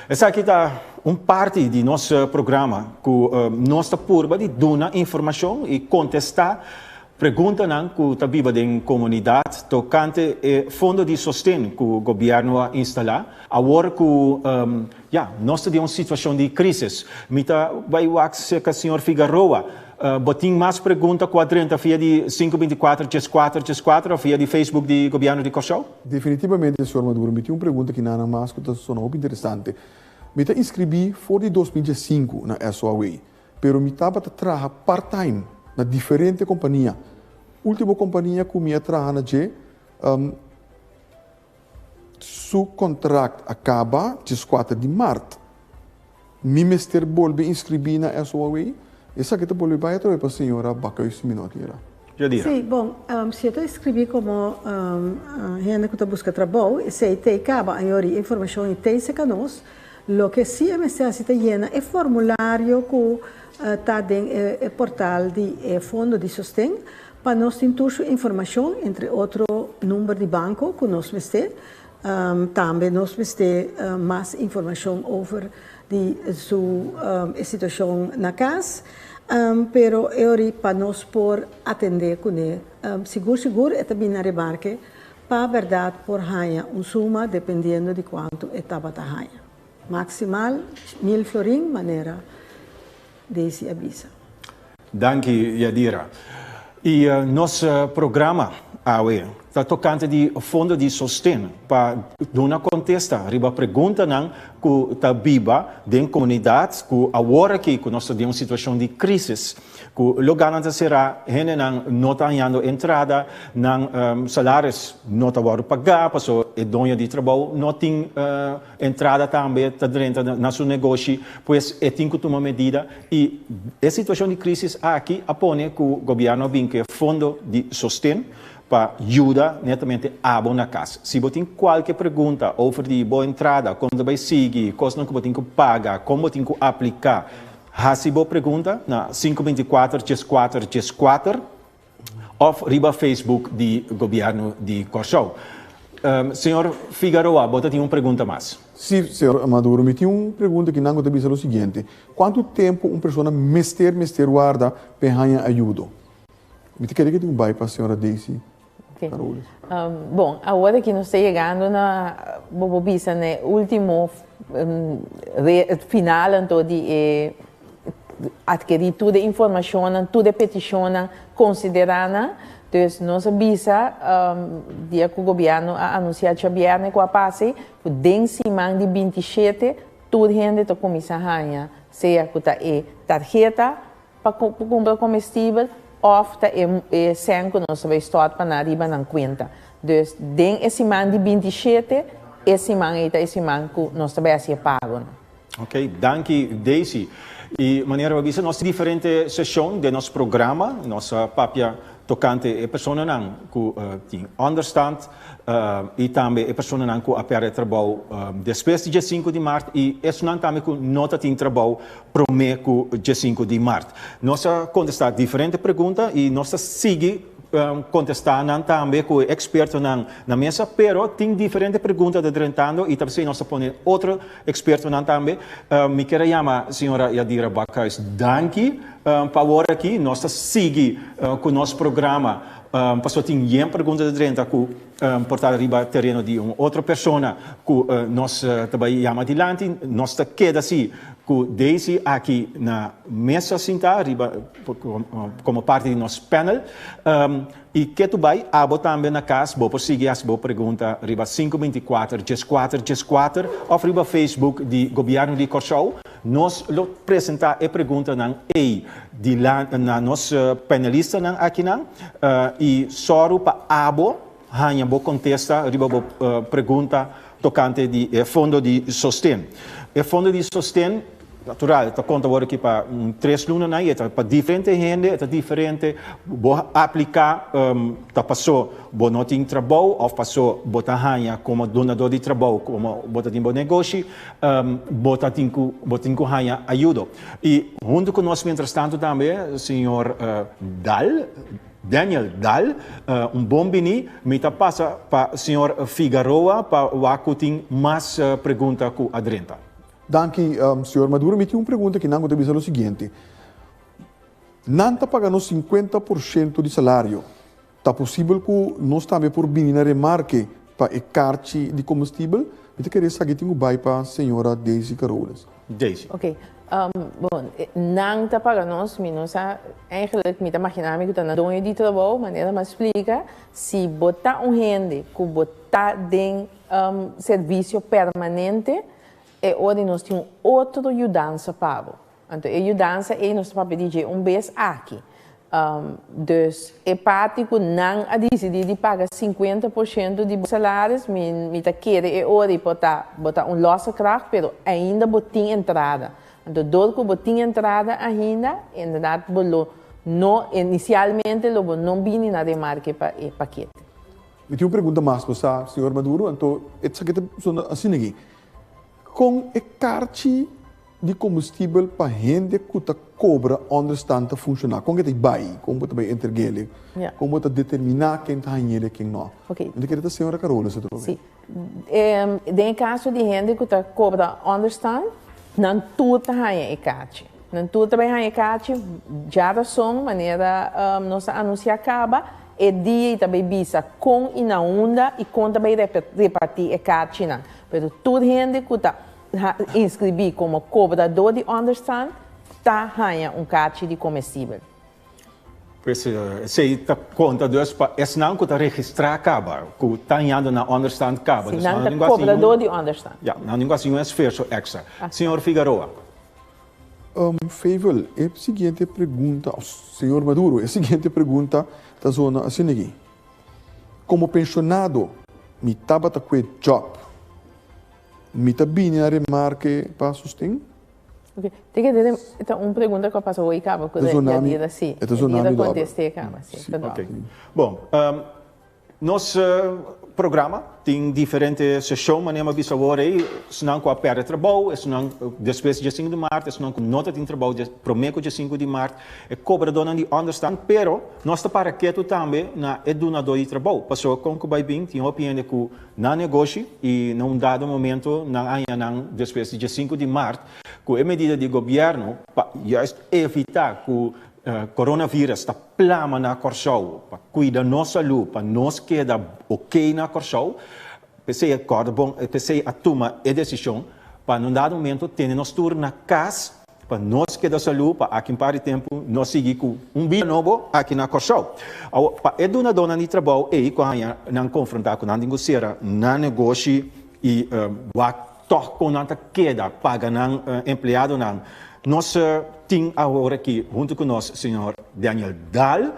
Speaker 2: essa aqui está parte do nosso programa, que nós estamos por de dar informação e contestar perguntas que está viva em comunidade tocante o fundo de sustento que o governo a instalar. Agora que nós temos uma situação de crise, vai que o senhor Figueroa botin mais pergunta quadrenta via de 524-434 ou via de Facebook do governo de Corsau?
Speaker 1: Definitivamente, senhor Maduro, me tinha uma pergunta que nada mais que está muito interessante. Me está inscrevi for de 2005 na SOAWay, pero me estava trabalhando part-time na diferente companhia. Última companhia que me trabalha na seu contrato acaba 4 de março. Me mester volve inscrever na SOAWay. Essa que te volve para a senhora Bacchus Minotira.
Speaker 4: Sim, bom, se eu escrevi como gente que está buscando trabalho, se te acaba a informação e te se canos, o que sim necessita llena é formulário que está no portal de Fundo de Sostén, para nós ter informação, entre outro número de banco que nós temos, também nós temos mais informação sobre sua situação na casa. Pero eu para nós por atender com ele, seguro é também na remarque, para a verdade por ganhar suma dependendo de quanto estava a ganhar. Maximal 1.000 florin maneira desse aviso.
Speaker 2: Danke, Yadira. E nosso programa está tocante de fundo de sustento para uma contesta, riba pergunta não que está viva dentro da comunidade, que agora que nós temos uma situação de crise, que o lugar será gente não está ganhando entrada, não salários não está agora pagar, porque o dono de trabalho não tem entrada também está dentro do seu negócio, pois tem que tomar medida e a situação de crise aqui apone que o governo vem que fundo de sustento para ajudar netamente a na casa. Se você tem qualquer pergunta over de boa entrada, como vai seguir, coisa que você tem que pagar, como você tem que aplicar, se você pergunta na 524-434 ou riba Facebook do governo de Corsau. Senhor Figueroa, você tem uma pergunta mais?
Speaker 1: Sim, senhor Maduro, me tinha uma pergunta que não te dizer o seguinte: quanto tempo uma pessoa mester guarda para ganhar ajuda? Me queria que tenha um bairro para a senhora Daisy.
Speaker 3: Okay. Bom, agora que nós estamos chegando na Bobobisa, né, último final então de adquirir toda a informação, toda a petição considerada. Então, nossa visa, dia que o governo anunciou que o viernes que passe, dentro de 27, toda gente está começando a ganhar, seja que é tarjeta para comprar comestível, ofta é sem que nós vamos estar para arriba na conta. Então, dentro esse man de 27, esse man que nós vamos ser pago.
Speaker 2: Ok, danke Daisy. E maneira avisa nós diferentes sessões do nosso programa, nossa própria tocante a pessoa que tem understand e também a pessoa que apere trabalho depois de 5 de março e isso também que não tem trabalho prometo dia 5 de março. Nós contestar diferentes perguntas e nós seguir contestar também com experto na mesa, pero tem diferentes perguntas de drentando e também nós põe outro experto também. Me quero chamar a senhora Yadira Bacchus, danke para agora aqui nós seguir com o nosso programa. Passou tem perguntas de drenta que portar arriba terreno de uma outra pessoa que nós também chama adiante, nós queda assim que Daisy aqui na mesa sentar como parte do nosso panel e que tu vai também na casa vou prosseguir as boas perguntas riba 524-434 ou riba Facebook do governo de Corsau nós apresentar a pergunta na nossa panelista aqui e só para abo hanya bo contesta riba bo pergunta tocante de fundo de sostén. O fundo de sostén natural, está conta agora aqui para 3 lunas, para diferente gente, está diferente, vou aplicar, está passou, vou não ter trabalho, ou passou, vou ganhar como donador de trabalho, como vou ter um negócio, vou ter que ganhar ajuda. E junto com nós, mientras tanto, também, o senhor Daniel Dal, bom bini, me passa para o senhor Figueroa, para o tem mais perguntas com a Drenta.
Speaker 1: Danke, senhor Maduro. Me tinha uma pergunta que não te dizer o seguinte: não está pagando 50% de salário. Está possível que nós também por vir na remarque para a carte de combustível. Eu queria saber que vai para a senhora Daisy Carolas.
Speaker 2: Daisy.
Speaker 3: Ok. Bom, não tá para nós, mas eigenlijk me imaginar que tá na donha de trabalho, maneira mas explica se botar rende, que botar de serviço permanente, é hora nós temos outra ajudança pago. Então, a ajudança é nós para pedir vez aqui. Dus é parte que não a decidir de pagar 50% de salários, me tá querer é hora de botar losse kracht, pero ainda botin entrada. Então, door que botin entrada ainda, inderdaad, inicialmente, não vim na remarque para o paquete.
Speaker 1: Eu tenho uma pergunta mais para o senhor Maduro, então, essa aqui é assim aqui. Com a carte de combustível para gente que cobra onde funcionar, como que vai, como que vai entregar, como que determinar quem está ganhando e quem não.
Speaker 3: Ok.
Speaker 1: Eu queria a senhora Carola se trouxe.
Speaker 3: Sim. Em caso de gente que cobra onde não tudo está ganhando e carte. Não tudo também ganhando e carte, já são maneira nossa anúncio acaba e dia também visa com e na onda e com também repartir e carte não. Mas tudo gente que está inscrever como cobrador de understand, está ganhando carte de comestível.
Speaker 2: Pois, se conta dus, é não que está registrar acaba, que está ganhando na understand acaba.
Speaker 3: Sim, não está cobrador de understand.
Speaker 2: Ja, não ninguém um esforço extra. Senhor Figueroa.
Speaker 1: Feivel, a seguinte pergunta, senhor Maduro, a seguinte pergunta da zona assim aqui. Como pensionado, me estava com o job, me está bem a remarque para sustentar?
Speaker 3: Okay. Tem que ter uma pergunta que eu passo hoje, acaba, que eu diria assim.
Speaker 1: É tsunami do
Speaker 3: contestei, acaba, sim.
Speaker 2: Okay. Bom, nosso programa tem diferentes sessões, mas não bisa agora aí, senão com a perda de trabalho, senão depois de 5 de março, senão com nota de trabalho, prometo de 5 de março, é cobrador de understand, pero nós está para quieto também na edunador de trabalho. Passou com que vai bem, tem opinião que na negócio e num dado momento, na depois de 5 de março, com a medida de governo, para evitar que coronavírus está plama na Corsau, para cuidar da nossa saúde, para nós quedar ok na Corsau, pensei a tomar a decisão para num dado momento ter nós turno na casa, para nós quedar saúde, para aqui em par de tempo nós seguir com bem novo aqui na Corsau. Para a dona de trabalho e quando não confrontar com a negociar na negócio e toch com a queda paga não empregado não. Nós temos agora aqui, junto com nós, senhor Daniel Dahl,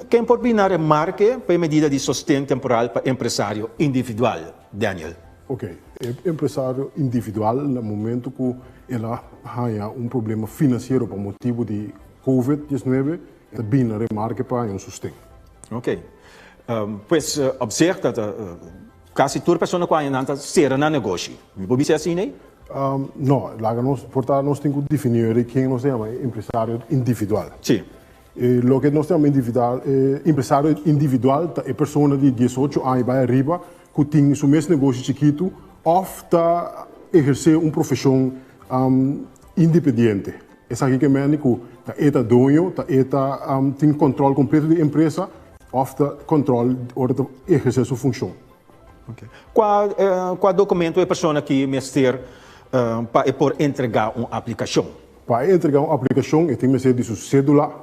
Speaker 2: quem pode vir na remarque para a medida de sustento temporal para empresário individual, Daniel.
Speaker 5: Ok, empresário individual, no momento que ela tem problema financeiro por motivo de Covid-19, ela vem na remarque para um sustento. Ok.
Speaker 2: Pois, observa que quase toda pessoa que ainda será no negócio. Pode ser assim, né?
Speaker 5: Não, portanto, nós temos que definir quem nós chamamos empresário individual.
Speaker 2: Sim.
Speaker 5: O que nós chamamos empresário individual é a pessoa de 18 anos para arriba que tem seu mesmo negócio chiquito ou está exercer uma profissão independente. Essa aqui que é que está dono, tem controle completo da empresa ou está controle de exercer sua função.
Speaker 2: Okay. Qual documento é a pessoa que mestre para entregar uma aplicação?
Speaker 5: Para entregar uma aplicação, tem que ser de sua cédula,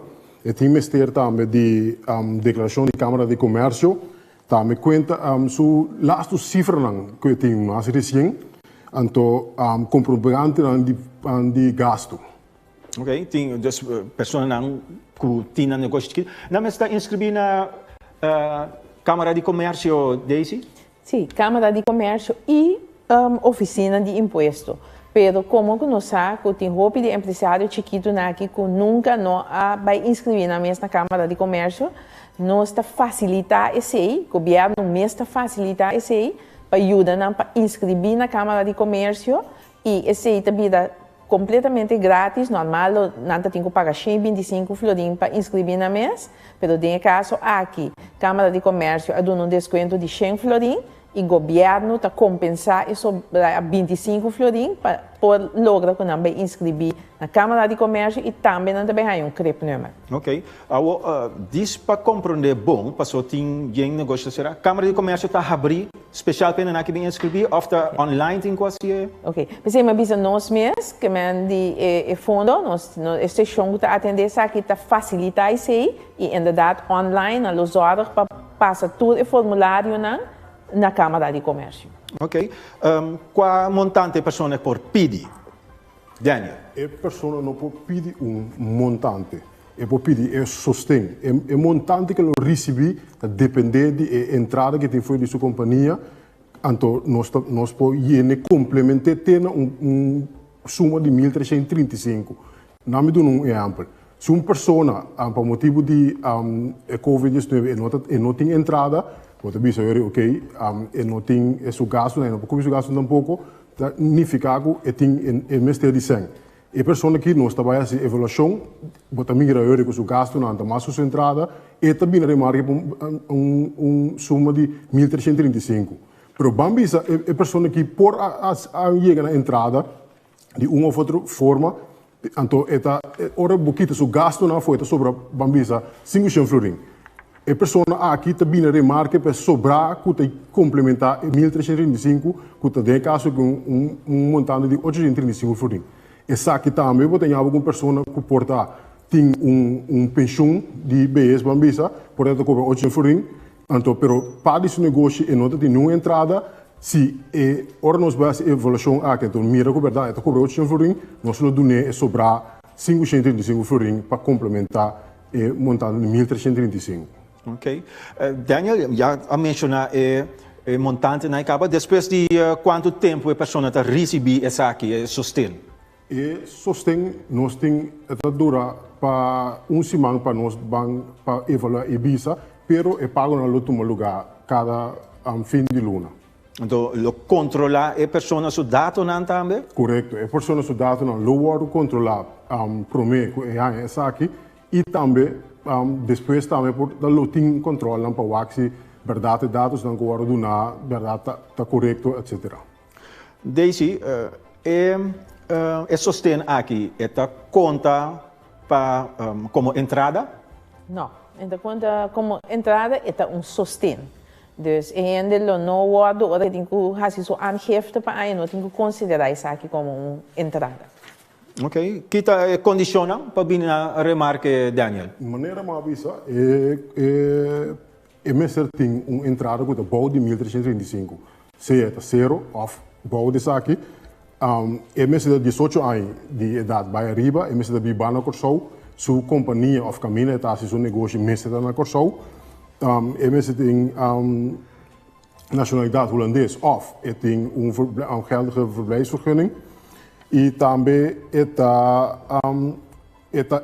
Speaker 5: tem que ter também de declaração de Câmara de Comércio, também conta sua lasta cifra que tem mais recente, então comprovante de gasto.
Speaker 2: Ok, tem pessoas que têm negócio aqui. Não está inscrito na Câmara de Comércio, Daisy?
Speaker 3: Sim, Câmara de Comércio e oficina de imposto. Pero como que nós sabemos que tem roupa de empresário chiquito aqui que nunca não vai inscrever na mesma Câmara de Comércio, nós está facilitar esse aí, o governo mesmo está facilitar esse aí para ajudar para inscrever na Câmara de Comércio e esse aí também dá completamente grátis, normal, não tem que pagar 125 florins para inscrever na mês, mas tem caso aqui, Câmara de Comércio dá um desconto de 100 florins o governo está compensar isso a 25 florim para lograr que não vai inscrever na Câmara de Comércio e também não também há CREP número.
Speaker 2: Ok. Diz para compreender bom, passou tem negócio será. Câmara de Comércio está abrir especial para não que bem inscrever ou está online tem quase.
Speaker 3: Ok. Mas é bisa nós mesmos que men de fundo nós estação está atender isso aqui está facilitar isso e verdade online a usuários para passar tudo o formulário na Câmara de Comércio.
Speaker 2: Ok. Qual montante pessoa por pedir? Daniel.
Speaker 5: A pessoa não pode pedir montante. Ela pode pedir sustento. O montante que ela recebe depende da entrada que tem foi de sua companhia. Então, nós podemos complementar suma de 1.335. Não me dou exemplo. Se uma pessoa, por motivo de Covid-19, não tem entrada, pode dizer, ok, não tem seu gasto, não pode seu gasto tampouco, significa que tem mestre de 100. E a pessoa que nós trabalhamos em avaliação, bota migra com seu gasto, não tem mais sua entrada, e também remarca suma de 1.335. Pero bambisa a pessoa que por chega na entrada de uma ou outra forma, então eta ora boquita seu gasto na foi sobre bambisa 500 florim. A pessoa aqui também remarca para sobrar que complementar 1.335 que tem caso com montante de 835 florim. Essa aqui também vou ter alguma pessoa que porta tem pensão de BS bambisa, por exemplo cobra 800 florim. Então, pero para esse negócio e não tem nenhuma entrada, se ora nós vamos fazer evolução aqui, então mira que verdade, está cobrando 800 florim, nós não damos sobrar 535 florim para complementar o montante de 1.335.
Speaker 2: Ok. Daniel, já mencionou o montante na capa, depois de quanto tempo a pessoa está recebendo essa aqui, sustento?
Speaker 5: E sustento nós tem dura para semana para nós para evaluar a visa, pero é pago no último lugar cada fim de luna.
Speaker 2: Então, controlar a pessoa seu dado também?
Speaker 5: Correto. A pessoa seu dado não logo controlar prometo é essa aqui e também depois também por dar tem controle para o se verdade dados não agora do na verdade tá correto, etc.
Speaker 2: Daisy, sustento aqui está conta para como entrada?
Speaker 3: Não. Então, como entrada, é sustento. Dus ainda não wordt ora tem que fazer sua aangifte para aí, não tem que considerar isso aqui como entrada.
Speaker 2: Ok. Que está condiciona para vir a remarca, Daniel?
Speaker 5: De maneira mais visa é mesmo tem entrada com o bom de 1.335. Se é zero ou bom desse aqui, é mesmo de 18 anos de idade vai arriba, é mesmo de bibar na Corsou, sua companhia ou caminho está se seu negócio mesmo na Corsou. É mesmo tem nacionalidade holandês of tem geldige verblijfsvergunning e também está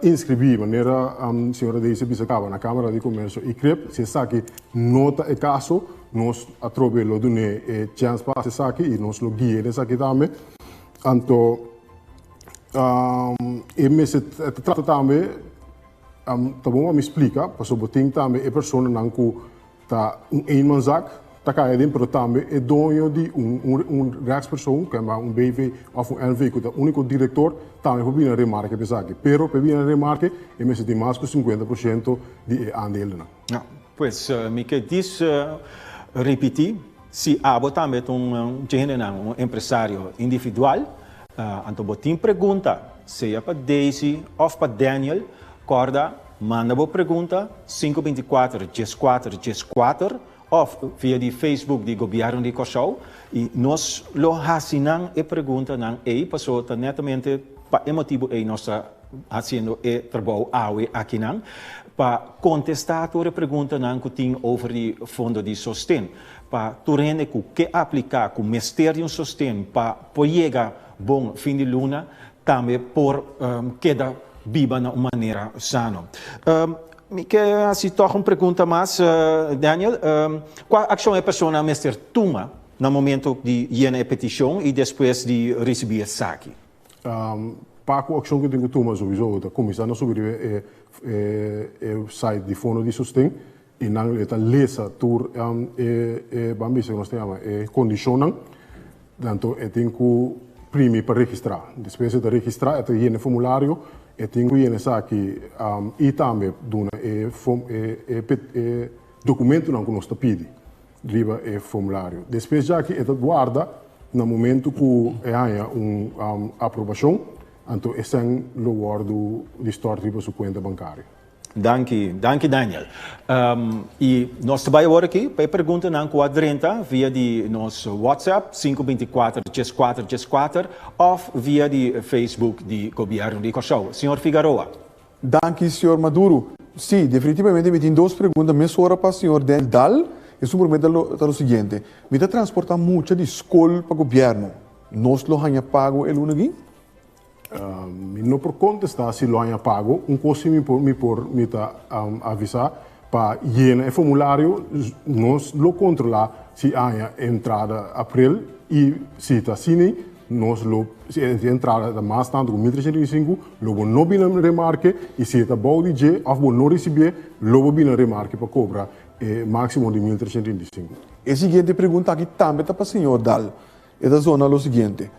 Speaker 5: inscrever maneira senhora Daisy Bissacaba na Câmara de Comércio e CREP se sabe nota é caso nós atropelo do ne chance para se sabe e nós lo guia dessa aqui também então e mesmo trata também tá bom me explica passo botin também a pessoa não que tá eenmanszaak tá cá dentro também é dono de rechtspersoon que é BV ou NV que é o único diretor também para vir a remarca pesar aqui pero para vir a remarca é mesmo tem mais que 50% de aandelen.
Speaker 2: Ja, pues me que diz repetir se abo também um empresário individual então botin pergunta se é para Daisy ou para Daniel corda, manda boa pergunta 524-14-14 ou via de Facebook de Governo de Corsou e nós lo assinamos a pergunta não é passou netamente para o motivo é nós fazendo o trabalho aqui não para contestar a pergunta não que tem over o fundo de sustento para turene que aplicar com mistério sustento para chegar bom fim de luna também por queda viva de uma maneira sana. Me quer assim toch uma pergunta mais, Daniel. Qual ação a pessoa mestre toma no momento de ir na petição e depois de receber saque?
Speaker 5: Para a ação que tenho que tomar sowieso, a comissão sobre o site de fundo de sustento e não está lesa tur bambisa nós temos condicionam, tanto tem que primi para registrar. Depois de registrar, tem o formulário e tem que ir aqui e também dona documento não que nós pedi, driva formulário. Depois já que guarda no momento que há aprovação, então esse é o guardo de história para sua conta bancária.
Speaker 2: Danke, Daniel. E nós trabalhamos agora aqui para perguntar na quadrenta via de nosso WhatsApp 524-3434 ou via de Facebook de governo de Cachau. Senhor Figueroa.
Speaker 1: Danke, senhor Maduro. Sim, definitivamente me tem duas perguntas. Minha senhora para o senhor Dal. E o problema é o seguinte: me está transportando muito de escola para o governo. Nós lo hanha pago el unagin?
Speaker 5: Não por contestar se lo hanha pago, coisa me está avisar para llenar o formulário, nós lo controlar se há entrada abril e se está assim, nós lo se entrada mais tanto com 1.305, logo não bina remarque e se está bom de G, ou não receber, logo bina remarque para cobrar máximo de 1.305.
Speaker 1: A seguinte pergunta aqui também está para o senhor Dal. É da zona o seguinte: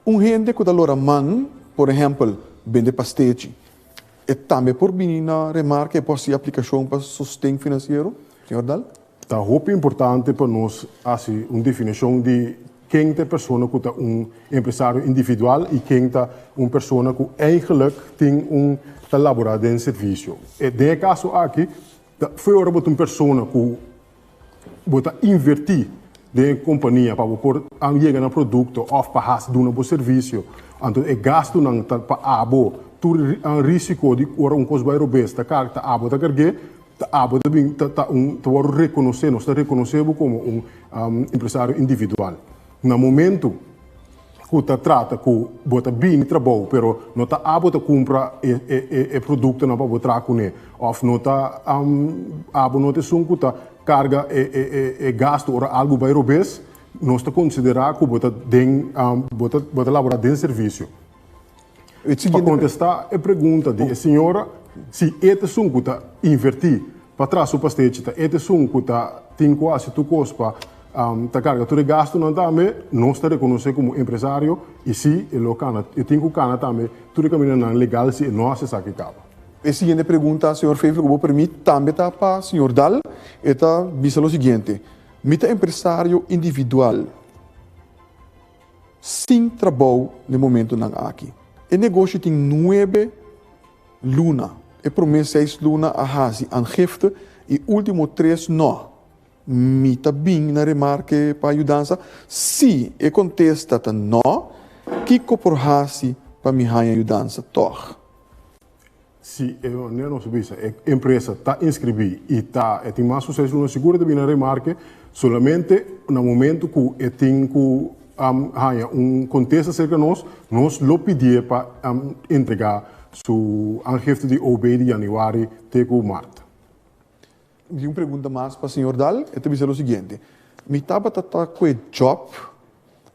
Speaker 1: gente que está lá man, por exemplo, vende pastete, é também por vir na remarca e por ser aplicação para sustento financeiro, senhor Dal?
Speaker 5: Está muito importante para nós assim uma definição de quem é a pessoa que é empresário individual e quem é uma pessoa que eigenlijk tem laborar em serviço. E nesse caso aqui, foi hora para uma pessoa que bota invertir de companhia para por chegar no produto ou para fazer um serviço. Então, é gasto não para abo, tu risco de coisa vai robesta, cara, tá abo da cargue, tá abo também tá reconhecer, nós reconhecemos como empresário individual. No momento que tá trata que bota bem trabalho, pero não tá abo de comprar e produto não para botar com ele, ou não tá abo não te sunco tá carga e gasto ou algo vai robes, nós tá considerar que bota laborar dentro serviço. Para contestar a pergunta de senhora, se este sunco tá invertir para trás o pastete, este sunco tá tem quase tu cospa ta carga tu gasto não também nós está reconhecer como empresário e se ele cana eu tenho que cana também tu caminho não legal se nós se aqui cava.
Speaker 1: A seguinte pergunta, senhor Feifel, que vou permitir também tá para o senhor Dal, está visa o seguinte: mita empresário individual sem trabalho no momento não aqui. O negócio tem 9 lunas, e por mês 6 lunas a hazi aangifte e último 3 não. Mita bem na remarque para ajudança. Se e contesta tá não, que por hazi para me ganhar ajudança toch?
Speaker 5: Se a empresa está inscrevida e tem mais sucesso no seguro de bem remarque, solamente no momento que tem que contesta cerca de nós lo pedir para entregar sua aangifte de OB de januário até março.
Speaker 1: E uma pergunta mais para o senhor Dal, é o seguinte: me estava com o job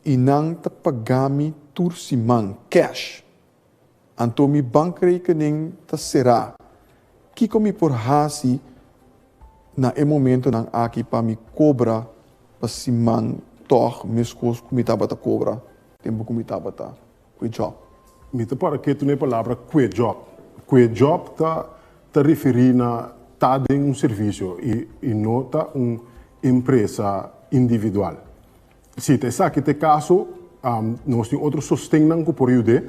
Speaker 1: e não está pagando turciman cash. Então, meu bankrekening será que me por hasi na momento não aqui para me cobrar para se man toch meus coisas que me estava a cobrar tempo que me estava com o job.
Speaker 5: Me te para que tu nem palavra que job. Que job tá referindo a tá em serviço e não tá empresa individual. Se te sabe que te caso nós temos outro sustento por ajudar.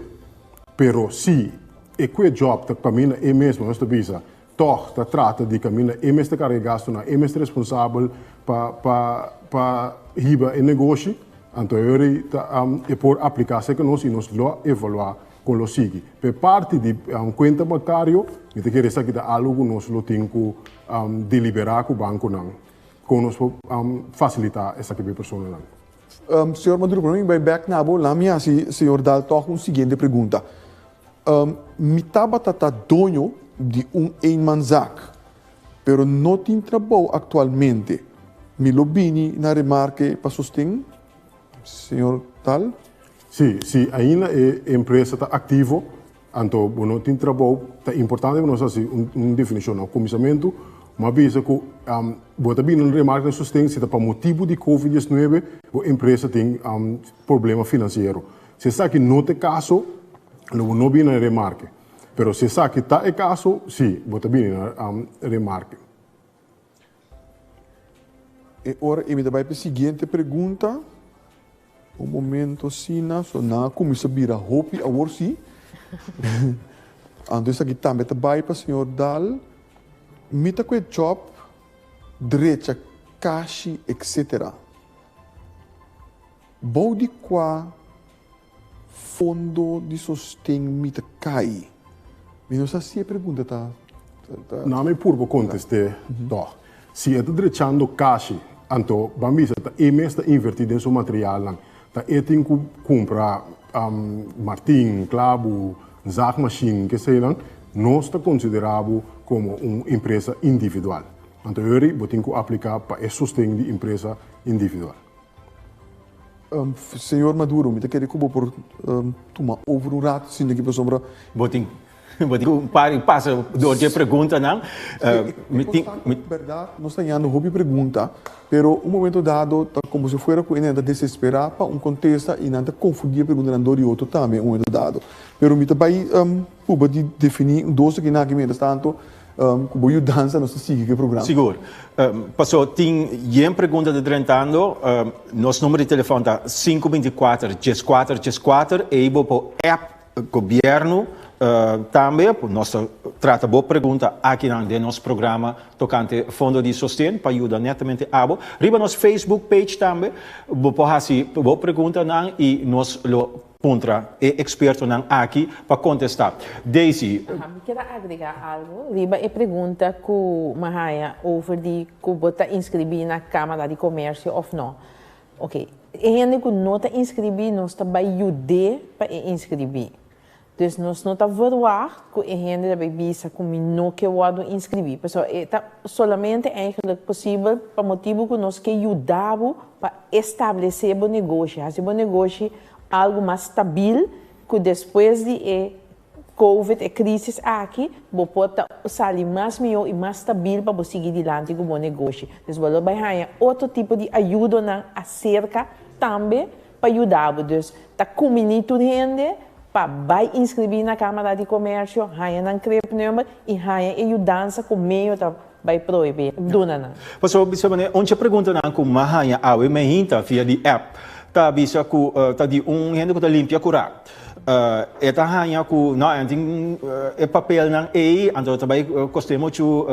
Speaker 5: Pero se que job para mim é mesmo, nós visa, toch trata de caminho é mesmo carregar gasto, é mesmo responsável para riba e negócio, então é por aplicar se que nós lo evaluar com o SIGI. Per parte de conta bancário, me te quer dizer que algo nós lo tem que deliberar com o banco não, com nós facilitar essa pessoa não.
Speaker 1: Senhor Maduro, para mim, vai back na bola, minha senhor Dal, toch seguinte pergunta. Me estava dono de eenmanzaak, pero não tem trabalho atualmente. Me lo bini na remarque para sustentar, senhor Tal?
Speaker 5: Sim, ainda a empresa está ativa, então não tem trabalho, é importante nós fazer uma definição, o começamento, Mas bisa que bota bem um remarque nesse sustento, se para motivo de Covid-19, a empresa tem problema financeiro. Se sabe que não tem caso, não bem um remarque. Mas se sabe que está em caso, sim, bota bem um remarque.
Speaker 1: E ora, eu me dá para a seguinte pergunta. Um momento, Sina, so na comissão vira hopi a worsi. Então, aqui também vai para o senhor Dal. Mita com o job, direita, caixa, etc. Bode qua fundo de sostém mita cai. Não sei se a pergunta tá.
Speaker 5: Não me purbo conteste, doch. Se é direitando caixa, então, vamos dizer, é mesmo invertido em seu material, tá tem que comprar martim, clavo, zag machine, que seja, não está considerado como uma empresa individual. Então, eu tenho que aplicar para o sustento de empresa individual.
Speaker 1: Senhor Maduro, me queria que por tomar over um rato, sim, aqui para sombra.
Speaker 2: Boting um par passa de pergunta não.
Speaker 1: Verdade, nós estamos dando hobby pergunta, pero um momento dado, tá como se fosse com ele desesperar para um contexto e não confundir a pergunta de outro também, um momento dado. Pero me também puba de definir doce que na que me tanto como eu dança não se sigue que programa.
Speaker 2: Seguro. Passou tem uma pergunta de Drentando, nosso número de telefone tá 524-14-14 e ibo po app governo também, nós trata boa pergunta aqui no nosso programa tocante fundo de sustento para ajudar netamente a abo. Riba nosso Facebook page também, boa pergunta não e nós lo contra experto não aqui para contestar. Daisy.
Speaker 3: Quero agregar algo. Riba é pergunta que Mahaya over de que bota inscrever na Câmara de Comércio ou não. Ok. E gente que não está inscrever, nós também ajudar para inscrever. Dus nós não está verwacht que a gente da bebisa como não que o ado inscrever. Pessoal, é solamente eigenlijk possível para motivo que nós que ajudamos para estabelecer o negócio, fazer o negócio algo mais estável que depois de Covid e crise aqui, vou poder sair mais melhor e mais estável para seguir adiante com o negócio. Dus vou levar outro tipo de ajuda na acerca também para ajudar. Dus tá comunicar gente para inscrever na Câmara de Comércio, há um CREP-número e há ajudança com meio da vai proibir. Dona.
Speaker 2: Pastor, bisabane, onde pergunta na com mahanya awe mehinta via de app, tá bisa ku tá de gente que tá limpia curar. Eta hanya ku não tem papel nang então também custa muito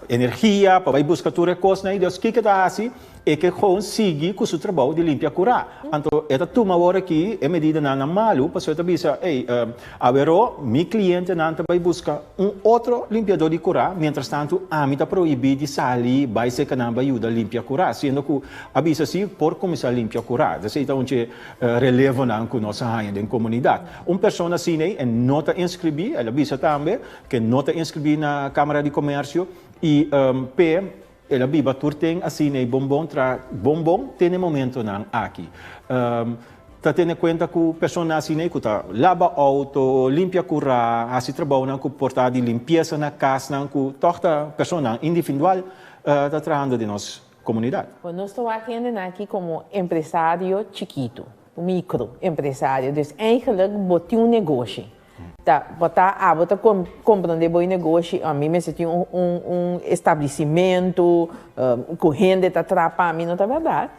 Speaker 2: energia para vai buscar tu recursos na Deus que tá assim é que consegue com o trabalho de limpar curar. Então eta tu hora aqui é medida na malu para tá bisa avero mi cliente não vai buscar outro limpiador de curar, mientras tanto a mim tá proibido de sair vai ser que não vai ajudar limpar curar, sendo que avisa assim por começar a limpar curar. Então onde relevo com nossa rainha da comunidade. Uma pessoa assim não está inscrita, ela avisa também que não está inscrita na Câmara de Comércio e ela viva tem assim bombom tem no momento não aqui. Tá tendo em conta que a pessoa assim que tá lava auto, limpa cura, assim trabalha com porta de limpeza na casa, com toda pessoa individual tá trabalhando de nossa comunidade.
Speaker 3: Nós estamos aqui como empresário chiquito, microempresário, dus eigenlijk botei negócio. Bota compreender bom negócio, a mim me senti estabelecimento, com gente tá atrapalhando, não é verdade?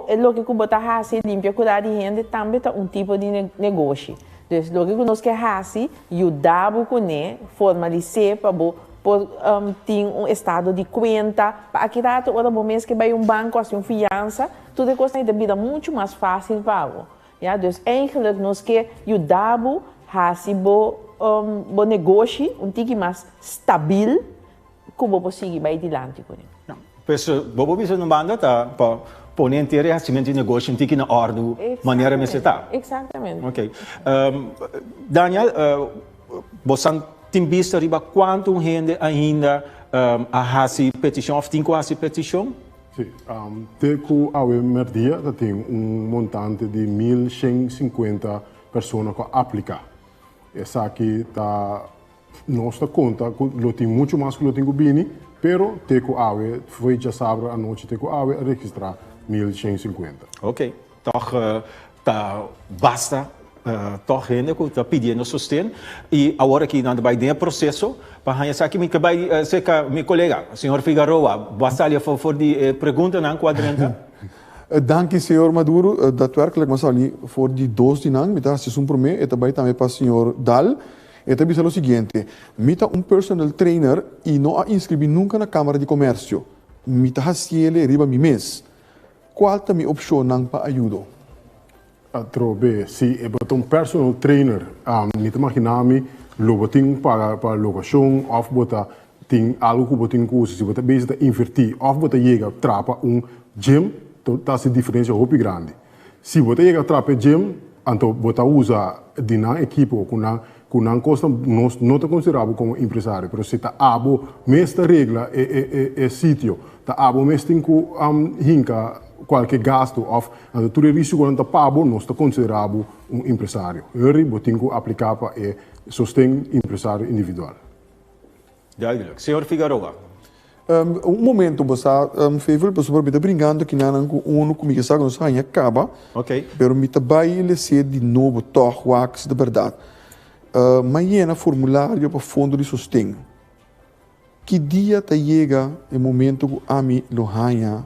Speaker 3: É o que bota assim, limpa cuidar de gente também tá tipo de negócio. Então, o que nós quer fazer, ajudar com ele, formalizar para ter estado de conta, para aqui dá todo momento que vai banco assim fiança, tudo é coisa da vida muito mais fácil para o. Ja, dus eigenlijk nós quer ajudar a fazer o negócio tique mais estável, como conseguir vai adiante com ele.
Speaker 2: Não, pois bobo bisa no banda tá para pôr interesse de negócio tique na ordem, maneira me tá.
Speaker 3: Exatamente.
Speaker 2: Ok. Daniel, você tem visto riba quanto gente ainda a fazer petição, ou tem que fazer petição?
Speaker 5: Sim, teco ao merdia tem montante de 1.150 pessoas que aplicam. Essa aqui está nossa conta, lo tem muito mais que lo tem com Bini, pero teco awe, foi já sábado à noite teco awe a registrar 1150.
Speaker 2: Ok, toch basta toch gente que está pedindo sustento e agora aqui não vai ter processo para a aqui me vai ser meu colega, senhor Figueroa, basta ali for de pergunta na quadrante.
Speaker 1: Dank u, senhor Maduro. Daadwerkelijk, maar ali voor die doos die nang, mita se para mim, e também para o senhor Dal. E também o seguinte, mita personal trainer e não a inscrevi nunca na Câmara de Comércio. Mita hasiele riba mi mês. Qual também opção nang para ajuda?
Speaker 5: Trobe, se é personal trainer, niet imaginami, lo boting para locação, of bota ting algo que boting curso, se bota bezig te invertir, of bota chega trapa gym, tá se diferença hopi grande. Se bota chega trapa gym, então bota usa dina equipo com não costa não te considerado como empresário, mas se tá abo mesta regla é sítio, tá abo mesta hinka qualquer gasto of tudo risco quando pago não está considerado empresário. Ele botinho aplicar para sustém empresário individual.
Speaker 2: Duidelijk. Senhor Figueroa.
Speaker 1: Momento, você fez por me brincando que não com comigo sabe não sai acaba.
Speaker 2: Ok.
Speaker 1: Pero me vai ele ser de novo toch wax de verdade. Mas formulário para fundo de sustento. Que dia te chega o momento que a mim lo hanha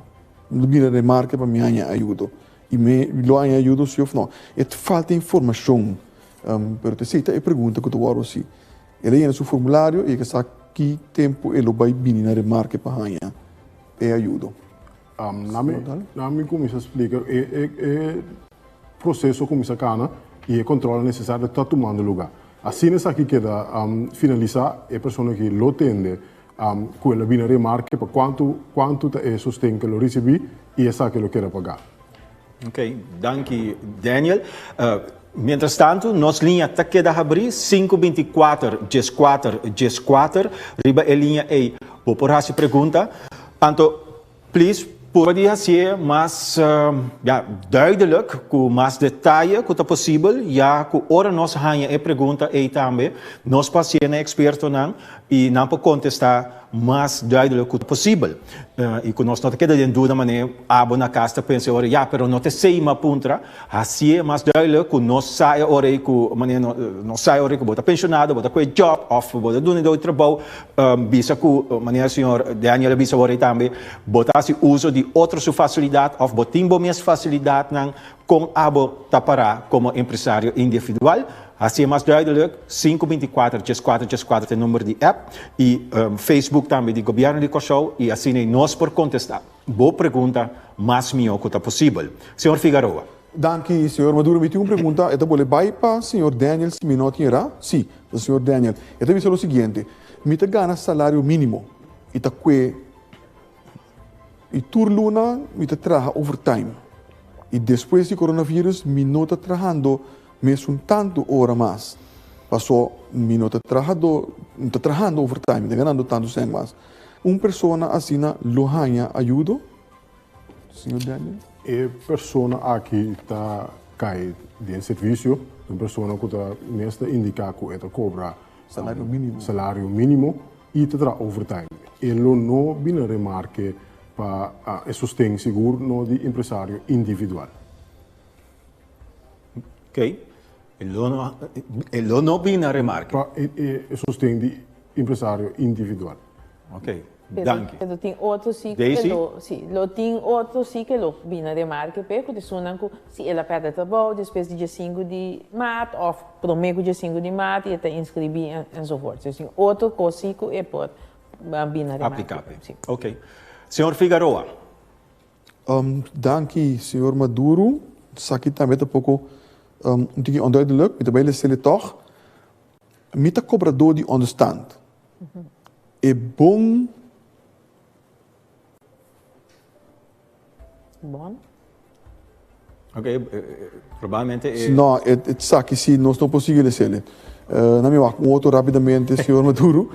Speaker 1: Bina remarca para mim ajuda e me lo ajuda se ou não. É falta informação. Pero te sei a pergunta que tu agora assim. Ele é no formulário e que sabe que tempo ele vai vir na remarca para hanha e ajuda.
Speaker 5: Na mim como se explica processo como se cana e controle necessário está tomando lugar. Assim nessa aqui queda finalizar a pessoa que lo tende quella viene remarca per quanto è sostegno che lo ricevi e sa che lo quer pagar.
Speaker 2: Ok, danke Daniel. Mientras tanto, nos linha está queda abrir 524-14-14, riba a linha E. Vou por essa pergunta. Então, please, podia ser mais duidelijk, com mais detalhe que é possível, já que ora nós ganha a pergunta e também nós pacientes expertos não e não para contestar mais duidelijk que possível. E que nós não queda em dúvida maneira abo na casa pensa ora pero não te sei uma puntra, assim é mais duidelijk que nós sai ora que maneira nós sai ora que bota pensionado, bota com job, of bota dune do trabalho, bisa que maneira senhor Daniel bisa ora também bota se uso de outra sua facilidade of botimbo minhas facilidade não com abo tapará como empresário individual. Assim é mais duidelijk, 524-14-14 é o número de app e Facebook também do governo de Cachau e assim é nós por contestar. Boa pergunta, mais melhor que é possível. Senhor Figueroa.
Speaker 1: Danke, senhor Maduro. Me tem uma pergunta. Esta pode vai para o senhor Daniel, se me não tinha? Sim, o senhor Daniel. Esta é o seguinte, me te ganha salário mínimo e te que e turluna me te traga overtime. E depois do coronavírus, me não está trabalhando mesmo tanto hora mais. Passou, me não está trabalhando overtime, está ganhando tanto sem mais. Uma pessoa assim, lo ganha ajuda? Senhor Daniel?
Speaker 5: É pessoa aqui está cai de serviço, uma pessoa que está nesta indicar que ela cobra
Speaker 1: salário
Speaker 5: mínimo e está overtime. Ele não vem remarque para o sustento seguro no de empresário individual.
Speaker 2: Ok. Ele não vem na remarca.
Speaker 5: Para o sustento de empresário individual.
Speaker 2: Ok.
Speaker 3: Danke. Pero tem outro sim que tem outro sim que lo bina de marca porque de sunan que se ela perde trabalho depois de dia 5 de maio ou prometo dia 5 de maio e está inscrever e so forth. Assim, outro coisa que é por bina de
Speaker 2: marca. Ok. Senhor Figueroa.
Speaker 1: Danke, senhor Maduro. Aqui também um pouco onduidelijk, met de bijle stellen toch, met de cobrador die onderstand. É bom.
Speaker 3: Bom?
Speaker 2: Ok, provavelmente.
Speaker 1: Não, é que se nós não conseguimos ser. Não me vai com outro rapidamente, senhor Maduro.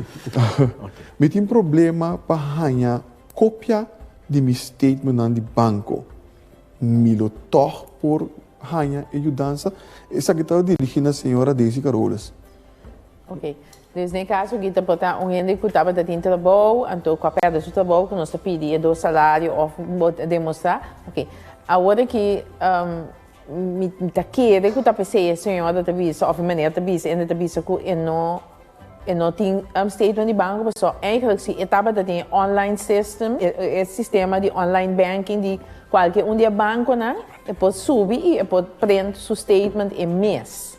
Speaker 1: Me tem problema para ganhar cópia de meu statement de banco. Me lo toch por ganhar ajudança. Essa que está dirigindo a senhora Daisy Carolas.
Speaker 3: Ok. Dus nesse caso, kita botar gente que estava dentro do trabalho, então com a perda do trabalho, que nós pedimos do salário ou demonstrar, ok. Agora que me tá querendo que tá pensando a senhora da visa, ou a maneira da visa, ainda da visa que não tem statement de banco, só eigenlijk se etapa da tem online system, sistema de online banking de qualquer dia banco né, pode subir e pode prender seu statement em mês.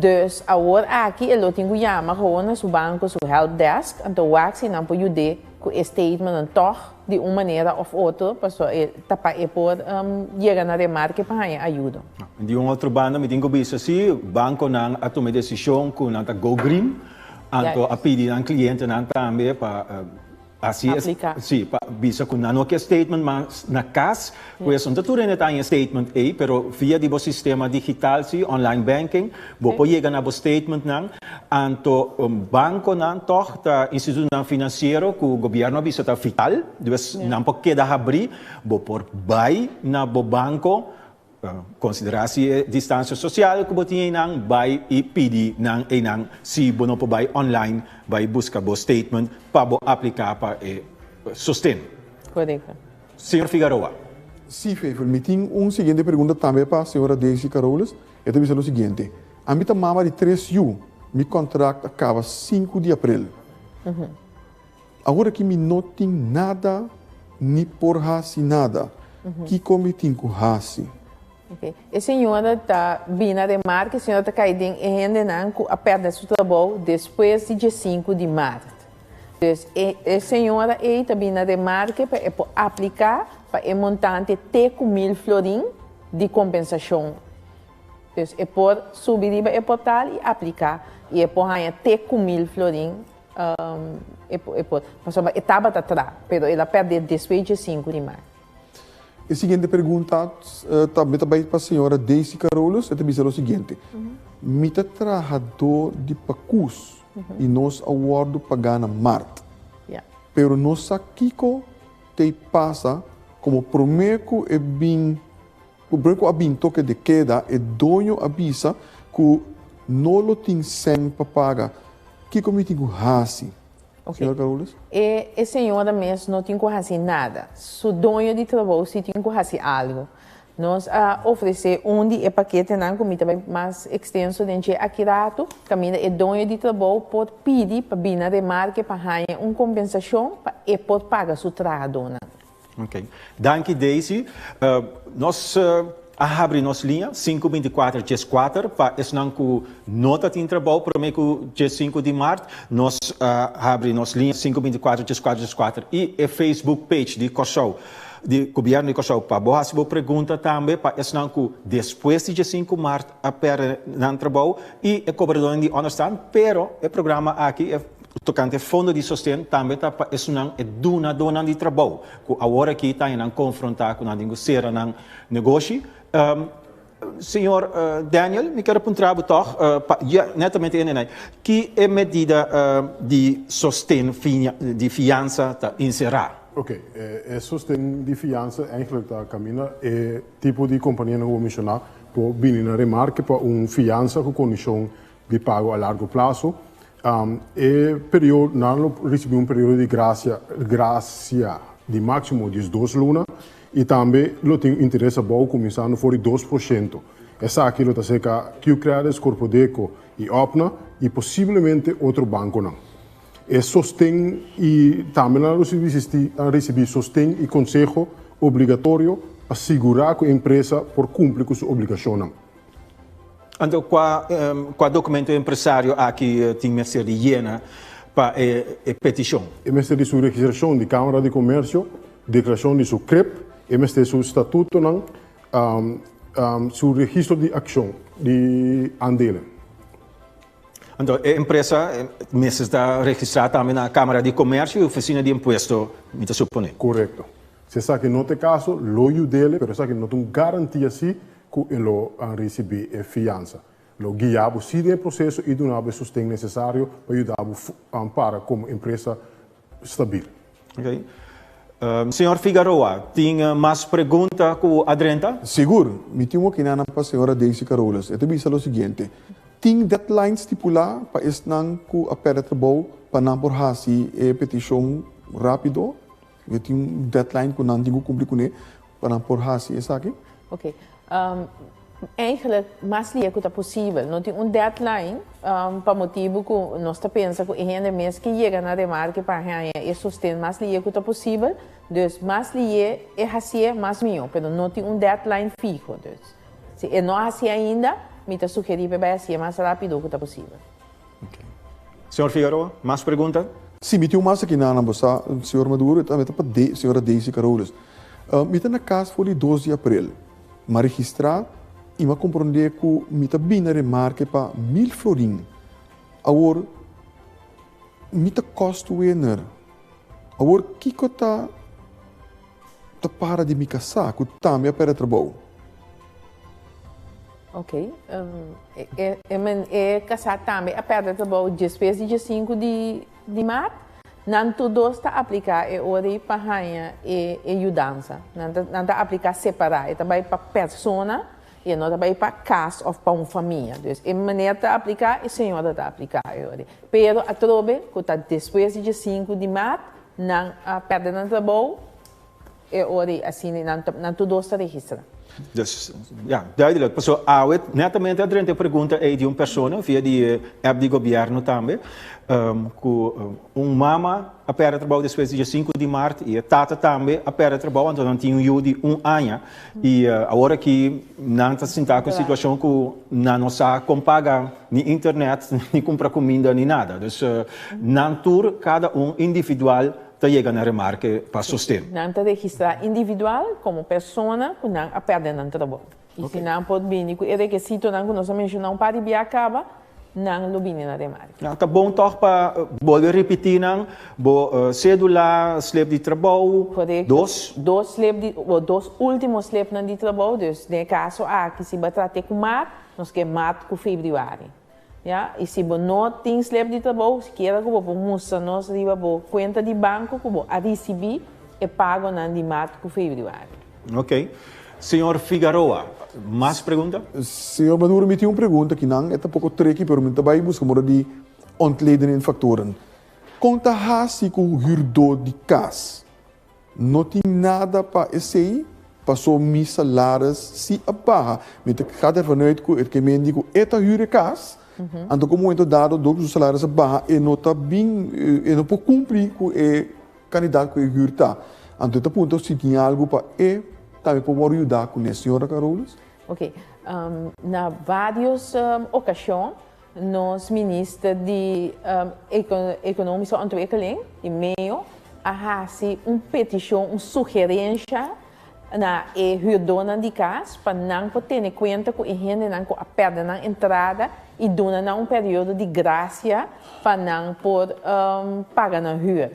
Speaker 3: Dus agora aqui eu tenho que chamar gewoon seu banco, seu helpdesk, então o axi não pode ajudar com o statement toch de uma maneira ou outra, para pode chegar na remarca para ajuda.
Speaker 2: De outro banda, me tenho visto assim, banco não a tomar decisão com não go green, então a pedir ao cliente não também para assim sim, para visa com não que statement mas na casa, pois não tudo ainda tem statement aí, pero via de sistema digital sim, online banking, vou chegar na statement não, então banco não toch da instituição financeira que o governo visa tá vital, dus não pode quedar abrir, vou por vai na banco consideratie distância social que botinha nang vai e pedir nang e nang se bono po vai online vai buscar bo statement para bo aplicar para sustento.
Speaker 3: Correto.
Speaker 2: Senhor Figueroa.
Speaker 1: Sim, Feifel, me tem seguinte pergunta também para a senhora Daisy Carolas. Eu te o seguinte. A minha mama de 3U, meu contrato acaba 5 de abril. Agora que me não tem nada, nem por hasi nada, que como tem que hasi?
Speaker 3: Okay. A senhora está vindo de marca, a senhora está caindo em Rendenanco a perda do trabalho depois de dia 5 de março. Então, a senhora está vindo de marca para aplicar para o montante de 1.000 florim de compensação. Então, é por subir o portal e aplicar. E é por ganhar 1.000 florim. Mas a etapa está atrás, mas ela perde depois de 5 de março.
Speaker 1: A seguinte pergunta também para a senhora Daisy Carolos, eu te dizer o seguinte. Me trabalhador de Pacus e nós awardo pagana Marte. Pero nós aqui te passa como prometo é bem, o branco a bem toque de queda e dono avisa que não lo tem sem para pagar. Que como tem que fazer? Okay. Senhora Carolas?
Speaker 3: A senhora mesmo não tem que fazer nada. Se dono de trabalho se tem que fazer algo. Nós oferecemos onde o paquete não como também mais extenso dentro aqui rato, caminha o dono de trabalho pode pedir para vir na remarca para ganhar uma compensação para e pode pagar seu trabalho.
Speaker 2: Ok. Danke Daisy. Nós abrimos nossa linha 524-4 para esse não que nota tem trabalho para mim que dia 5 de março nós abrimos nossa linha 524-4 e a Facebook page de Cochou de governo de Cochou para boa se pergunta também para esse não que depois de dia 5 de março a pera não trabalho e a cobradora de understand pero o programa aqui é tocante fundo de sustento também tá para isso não é dona de trabalho que agora aqui está em confrontar com a negociar não negócio. Senhor Daniel, me quero perguntar toch, netamente que é medida de sustento de fiança tá inserar?
Speaker 5: Ok, sustento de fiança eigenlijk da caminha é tipo de companhia que eu mencionar por vir na remarca para fiança com condição de pago a largo prazo. Período não recebeu período de graça de máximo de 2 lunas. E também lo tem interesse bom começando por 2%. Essa aqui lo tá seca que o Creades, Corpodeco e Opna e possivelmente outro banco não. É sostém e também não receber sostém e conselho obrigatório para assegurar que a empresa por cumprir com sua obrigação.
Speaker 2: Então, qual documento empresário aqui tem que ser hiena para a petição?
Speaker 5: É de sua registração de Câmara de Comércio, declaração de seu CREP, este seu estatuto, seu registro de ação, de andelen.
Speaker 2: Então, a empresa está registrada também na Câmara de Comércio e Oficina de Imposto, me supõe.
Speaker 5: Correto. Se sabe que não tem caso, lo dele, mas sabe que não tem garantia assim que ele receber a fiança. Lo guiar o processo e dar o sustento necessário para ajudar para como empresa estável.
Speaker 2: Okay. Senhor Figueroa, tem mais perguntas com a Adrenta?
Speaker 1: Seguro. Me tenho que para a senhora Daisy Carolas. Eu te dizer o seguinte. Ting deadline stipular para esnan ku apera trabalho para não por hasi petição rápido. Eu tenho deadline que não tenho cumprir com ele para não por hasi essa aqui.
Speaker 3: Ok. Eigenlijk, mais liek het possível. Não tem deadline para motivo que nós pensamos que ainda mês que chega na remarca para ganhar e sustentar mais liek het possível. Dus mais liek é assim mais melhor, mas não tem deadline fixo. Dus, se é não assim ainda, me te sugerir para assim mais rápido que possível.
Speaker 2: Okay. Senhor Figueroa, mais pergunta?
Speaker 1: Sim, me tem mais aqui na Bossa, senhor Maduro, também para a senhora Daisy Carolas. Me tem na casa foi 12 de abril, mas registrar e me compreender que me está bem na remarca para 1000 florin. Agora, me está custo winner. Agora, o que está para de me casar, que está me para trabalho?
Speaker 3: Ok. Casar também a perda de trabalho depois de 5 de março. Não tudo está aplicado é hora para ganhar e ajudança. Não está aplicado separado. É também para pessoa e não também para casa ou para uma família. Então, a maneira de aplicar, a senhora está aplicando. Pero a trobe, que está depois de 5 de março, não a perda de trabalho é hora assim, não tudo está registrado.
Speaker 2: Dus ja, duidelijk. Zo awet, netamente a pergunta é de uma pessoa via de app de governo também, que mama a pera trabalho depois de 5 de março e a tata também a pera trabalho, então não tinha de ano e agora que não está sentado com a situação que não sabe como pagar nem internet, nem comprar comida, nem nada. Dus não tur cada individual chega na remarca para sustentar.
Speaker 3: Não te registrar individual como pessoa que não a perder no trabalho. E se não pode vir, o requisito não que nós mencionamos para de acaba, não lo vir na remarca.
Speaker 2: Tá bom toch para voltar repetir não, cédula, slip de trabalho,
Speaker 3: dois últimos slip de trabalho, dus no caso aqui se vai tratar com março, nós que março com fevereiro. Ja, e se você não tem slip de trabalho, se quer que você musa nós riba conta de banco que você a receber e pago na de março com fevereiro.
Speaker 2: Ok. Senhor Figueroa, mais pergunta?
Speaker 1: Senhor Maduro, me tem uma pergunta que não é um pouco tricky, mas me também busca uma de ontleden em factoren. Conta hasi com o huurdor de casa. Não tem nada para esse passou mi salários se abarra. Me te gaat ervan uit que o mendigo eta huur casa. Então, como momento dado, os salários baixam e não está bem, e não pode cumprir com o candidato que ele está. Então, a ponto se tinha algo para também pode ajudar com a senhora Carolas?
Speaker 3: Ok. Na várias ocasiões, nós ministros de Economische Ontwikkeling, e meio, a petição, uma sugerência na huurdona de casa para não ter em conta que a gente não perde na entrada e dona período de graça para não por pagar na rua.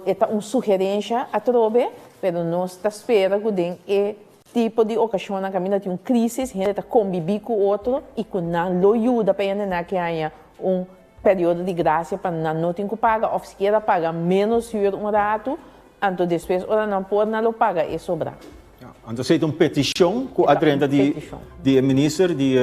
Speaker 3: É uma sugerência a trobe, mas nós estamos esperando que é tipo de ocasião na caminho de uma crise, a gente está conviver com o outro e que não ajuda para a gente que há período de graça para não ter que pagar, ou se quer pagar menos rua rato, então depois ora não pode não pagar e sobrar.
Speaker 2: Então, se uma petição com a adrenda de ministro de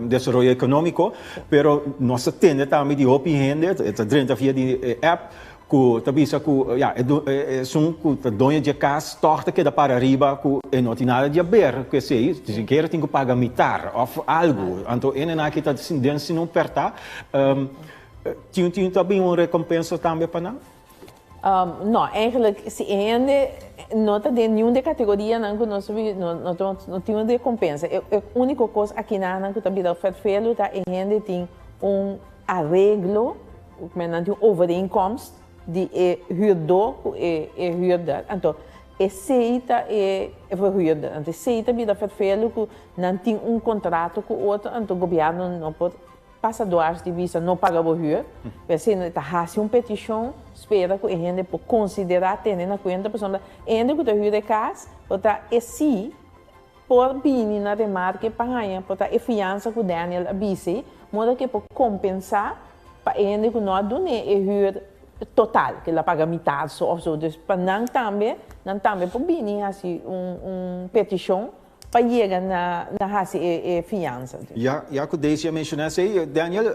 Speaker 2: Desenvolvimento Econômico, pero nós temos também de opinião, a adrenda via de app, que também que que dona de casa torta que dá para arriba que não tem nada de ver, que se dizem que tem que pagar mitar ou algo, então ele não está dentro não perta, tinha também uma recompensa também para nós.
Speaker 3: Não, eigenlijk, se ainda não tem nenhuma categoria não tem uma recompensa. A única coisa aqui na que também dá feio é ainda tem arreglo, não tem overeenkomst de huurdor e huurder. Então, aceita e verhuurder. Então, aceita bem dá feio que não tem contrato com o outro, então o governo não pode passadores de visa não paga o huur. Você está fazendo uma petição, espera que a gente possa considerar ter na conta, por exemplo, ainda que o huur de casa, está assim, por vir na remarca para ganhar, por a fiança que o Daniel avise, modo que pode compensar para ainda que não done o huur total, que ela paga metade ou so. Então, para não também por vir assim petição para chegar na fiança.
Speaker 2: Ja, que deze mencionasse, Daniel,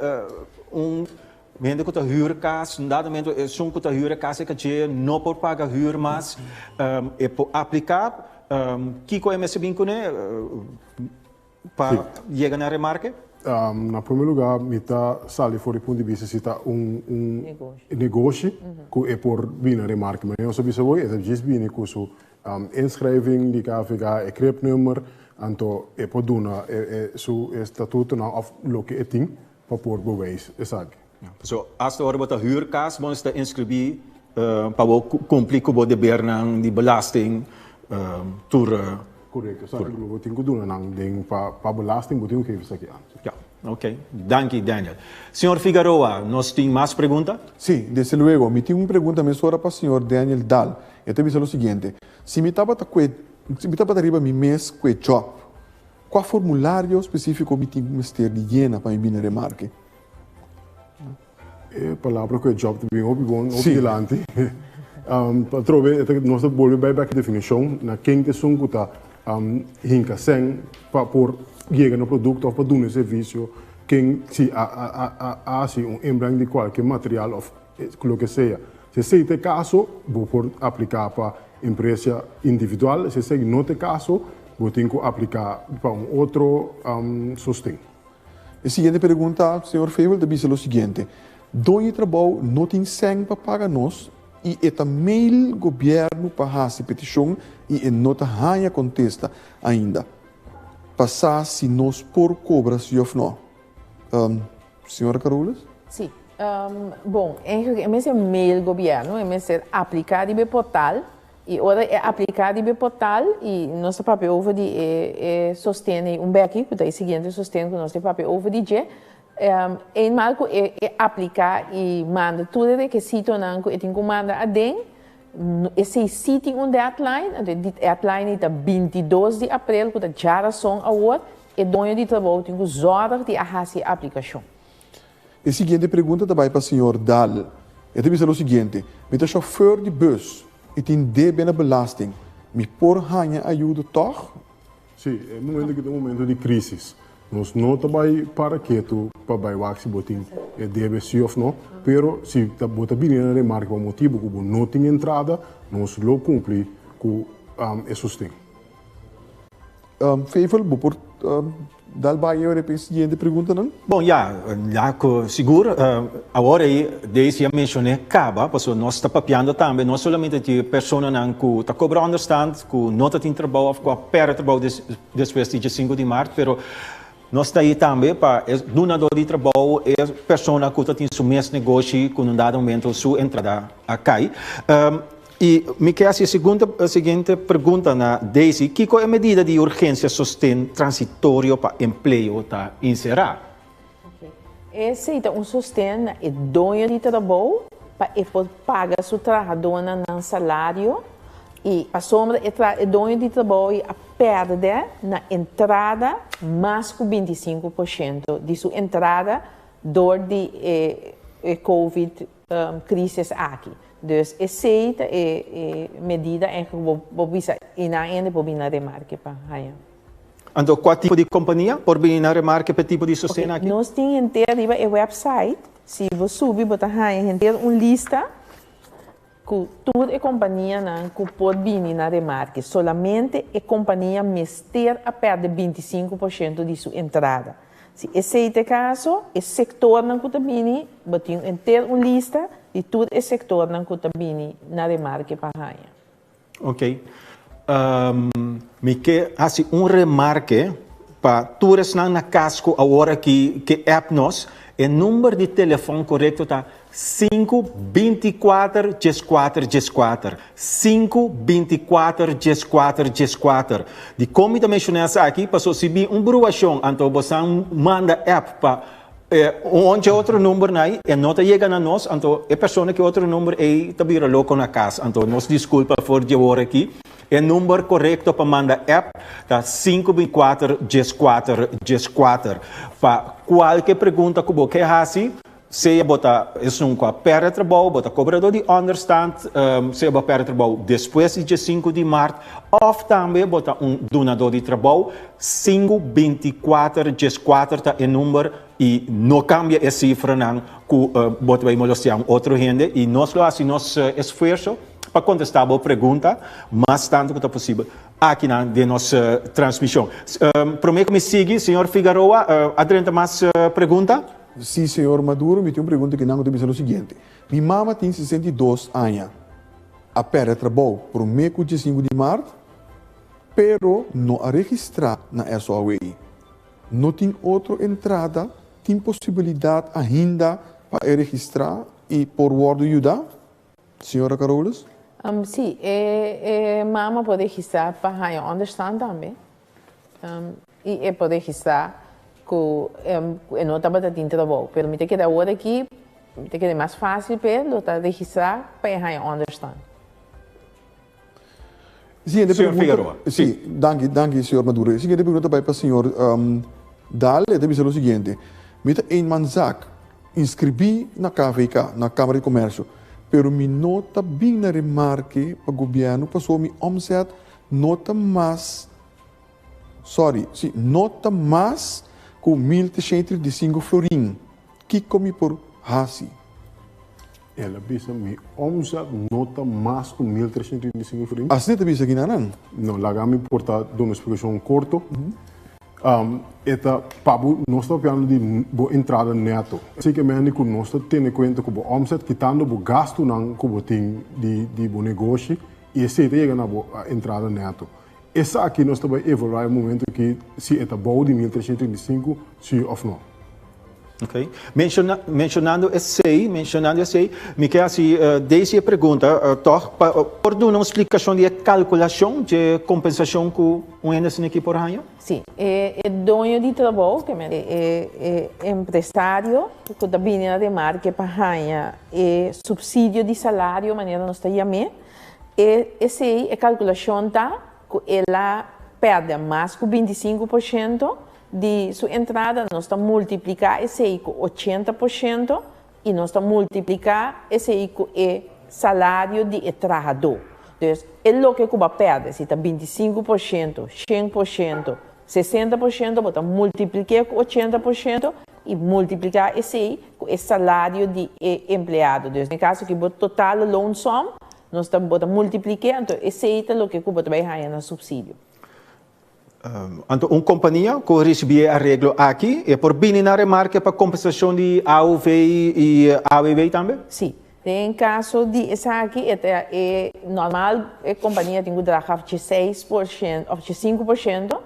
Speaker 2: Mende que a huurkaas, nada momento é só que a huurkaas é que não pode pagar huur, mas é por aplicar, que coisa é bem com para chegar na remarca?
Speaker 5: Na primeiro lugar, me está sali fora do ponto de vista se está negócio que é por vir na remarca, mas eu sabia que é just vir com sua inschrijving, die KVK, é creepnummer, então é por dona seu estatuto na of loke eting para por bewijs, exato.
Speaker 2: So, als de orde huurkaas, dan is de inscriptie para cumprir com o dever de belasting
Speaker 5: Correto, sabe? Eu tenho que dar para belasting, eu tenho que fazer aqui antes.
Speaker 2: Ja, ok. Dank je, Daniel. Senhor Figueroa, nós temos mais perguntas?
Speaker 1: Sí, desde luego. Me tengo una pregunta para el señor Daniel Dahl. Yo te digo lo siguiente. Si me estaba arriba mi mes con job, ¿cuál formulario específico me tengo que llenar para mi remarque?
Speaker 5: Palavra que job também op delante. Para trover, nós voltamos bij a definição na quem que são que tá hinca sem para por chegar no produto ou para dar um serviço quem se assim embrangue de qualquer material ou o que seja. Se esse caso, vou por aplicar para empresa individual. Se esse não é caso, vou ter que aplicar para outro sustento.
Speaker 1: A seguinte pergunta, senhor Feivel, te diz o seguinte. Donde trabalho não tem sangue para pagar nós e é também o governo para fazer petição e não tem contesta ainda. Passar se nós por cobra se ou não. Senhora Carolas?
Speaker 3: Sim. Bom, é mesmo mail governo, é mesmo aplicado no portal e ora é aplicado no portal e nosso papel over de sustém beque, que é o seguinte sustém que nosso papel over de em marco é aplicar e manda tudo que sítio não que tem que mandar a den esse sítio um deadline a deadline é 22 de abril que a geração award e donde de trabalho tem que zorgar de fazer a aplicação.
Speaker 1: A seguinte pergunta também para o senhor Dahl. Eu te digo o seguinte, met een chauffeur de bus e tem débito na belasting, me por ganhar ajuda toch?
Speaker 5: Sim, é um momento de crise. Nós não trabalhamos para que tu para baixar se botin é deve sim ou não, pero se tá bota bem na remarca por motivo que não tem entrada, nós lo cumpre com esse sustento.
Speaker 1: Feivel, por dar baie a seguinte pergunta não?
Speaker 2: Bom, já seguro, agora desde eu mencionei acaba, porque nós estamos papiando também, não somente de pessoas que estão cobrando understand, que não têm trabalho, que perdem trabalho depois de 5 de março, pero nós estamos aí também para donador de trabalho e pessoa que tem seu mesmo negócio com um dado momento sua entrada a cai. E me quer a seguinte pergunta na Daisy, que é a medida de urgência sustém transitório para emprego está inserar?
Speaker 3: Esse é um sustento é dono de trabalho para pagar seu trabalhador no salário e a sombra é dono de trabalho a perder na entrada mais que 25% de sua entrada door de COVID crise aqui. Dus essa é medida em que vou bisa ainda vou vir na remarque para aí.
Speaker 2: Então, qual tipo de companhia por vir na remarque para tipo de sustento aqui?
Speaker 3: Nós temos inteiro o website, se você subir botar aí inteiro uma lista que toda a companhia que pode vir na remarque, solamente a companhia mister a perder 25% de sua entrada. Se esse é o caso, o setor não está vindo, botem inteiro uma lista de todo o setor não está vindo na remarque para aí.
Speaker 2: Ok. Me quer assim remarque para todos na casco agora que app nós, o número de telefone correto está 524 14 14 524 14 14. De como eu mencionei aqui, passou se vir broação, então você manda app para onde é outro número aí, e não chega a nós, então a pessoa que outro número é também louco na casa, então nos desculpa por de hora aqui. O número correto para mandar app está 524 14 14. Para qualquer pergunta que você faça, se bota é um com a perda de trabalho, bota cobrador de understand, se bota perda de trabalho depois de 5 de março, ou também bota donador de trabalho, 524 4 tá em número e não cambia essa cifra não, que bota vai molestar outro gente e nós assim nosso esforço para contestar a pergunta, mais tanto quanto possível aqui na de nossa transmissão. Prometo que me siga, senhor Figueroa, adianta mais pergunta?
Speaker 1: Sim, senhor Maduro, me tem uma pergunta que não dizer o seguinte. Minha mama tem 62 anos. A pera trabalho por meio de 5 de março, pero não a registrar na SOAI. Não tem outra entrada, tem possibilidade ainda para registrar e por word ajudar? Senhora Carolus?
Speaker 3: Sim, mama pode registrar para a understand também. E pode registrar que não está batendo trabalho. Pero me tem que dar hora aqui, me tem que dar mais fácil para registrar para a understand.
Speaker 1: Sim,
Speaker 2: senhor Figueroa.
Speaker 1: Sim, danke, senhor Maduro. Sim, a pergunta para o senhor Dale, deve dizer o seguinte. Me tem manzak, inscrevi na KVK, na Câmara de Comércio, pero me nota bem na remarque para o governo, passou me omzet, nota mais com 1.335 florin. Que come por hasi?
Speaker 5: Ela bisa me omzet nota mais com 1.335 florin.
Speaker 1: Assim te bisa não?
Speaker 5: Não, lá me importa dar uma explicação curta. Eta pabu nós estamos falando de boa entrada neto. Assim que que nós temos em conta que o omzet quitando o gasto não que tem de bom negócio e esse chega na entrada neto. Essa aqui nós estamos evaluar o momento que se é bom de 1.335, sim ou não.
Speaker 2: Ok. Mencionando esse aí, me quer assim, desde a pergunta, por dar uma explicação de calculação de compensação que o ente tem aqui por ano?
Speaker 3: Sim, é dono de trabalho, que é empresário, que está vindo de marca para ganhar, é subsídio de salário, maneira nós estamos chamando, esse aí é calculação tá, que ela perde mais que 25%, de sua entrada, nós estamos multiplicar esse aí com 80% e nós estamos multiplicar esse aí com o salário de trabalhador. Então, é o que Cuba perde, se está 25%, 100%, 60%, bota multiplicar com 80% e multiplicar esse aí com o salário de empregado. Então, no caso que o total loan sum, nós estamos multiplicar, então esse aí é o que Cuba vai ganhar no subsídio.
Speaker 2: Então, uma companhia que recebe arreglo aqui é por bem na remarca para compensação de AUV e AWV também?
Speaker 3: Sim. Em caso de essa aqui, é normal, a companhia tem que dar 6% ou 5%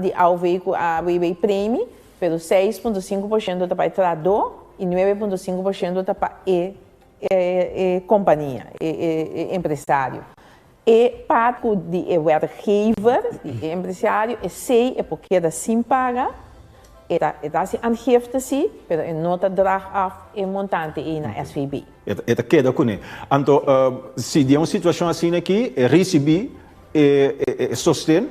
Speaker 3: de AUV com AWV prêmio, pelo 6,5% está para o trabalhador e 9,5% está para a companhia, empresário. E parte de werkgever, de empresário, é porque é sem paga, é se aangifte, mas não draag af em montante na SVB.
Speaker 2: É queda com ele. Então, se de uma situação assim aqui, receber sustento,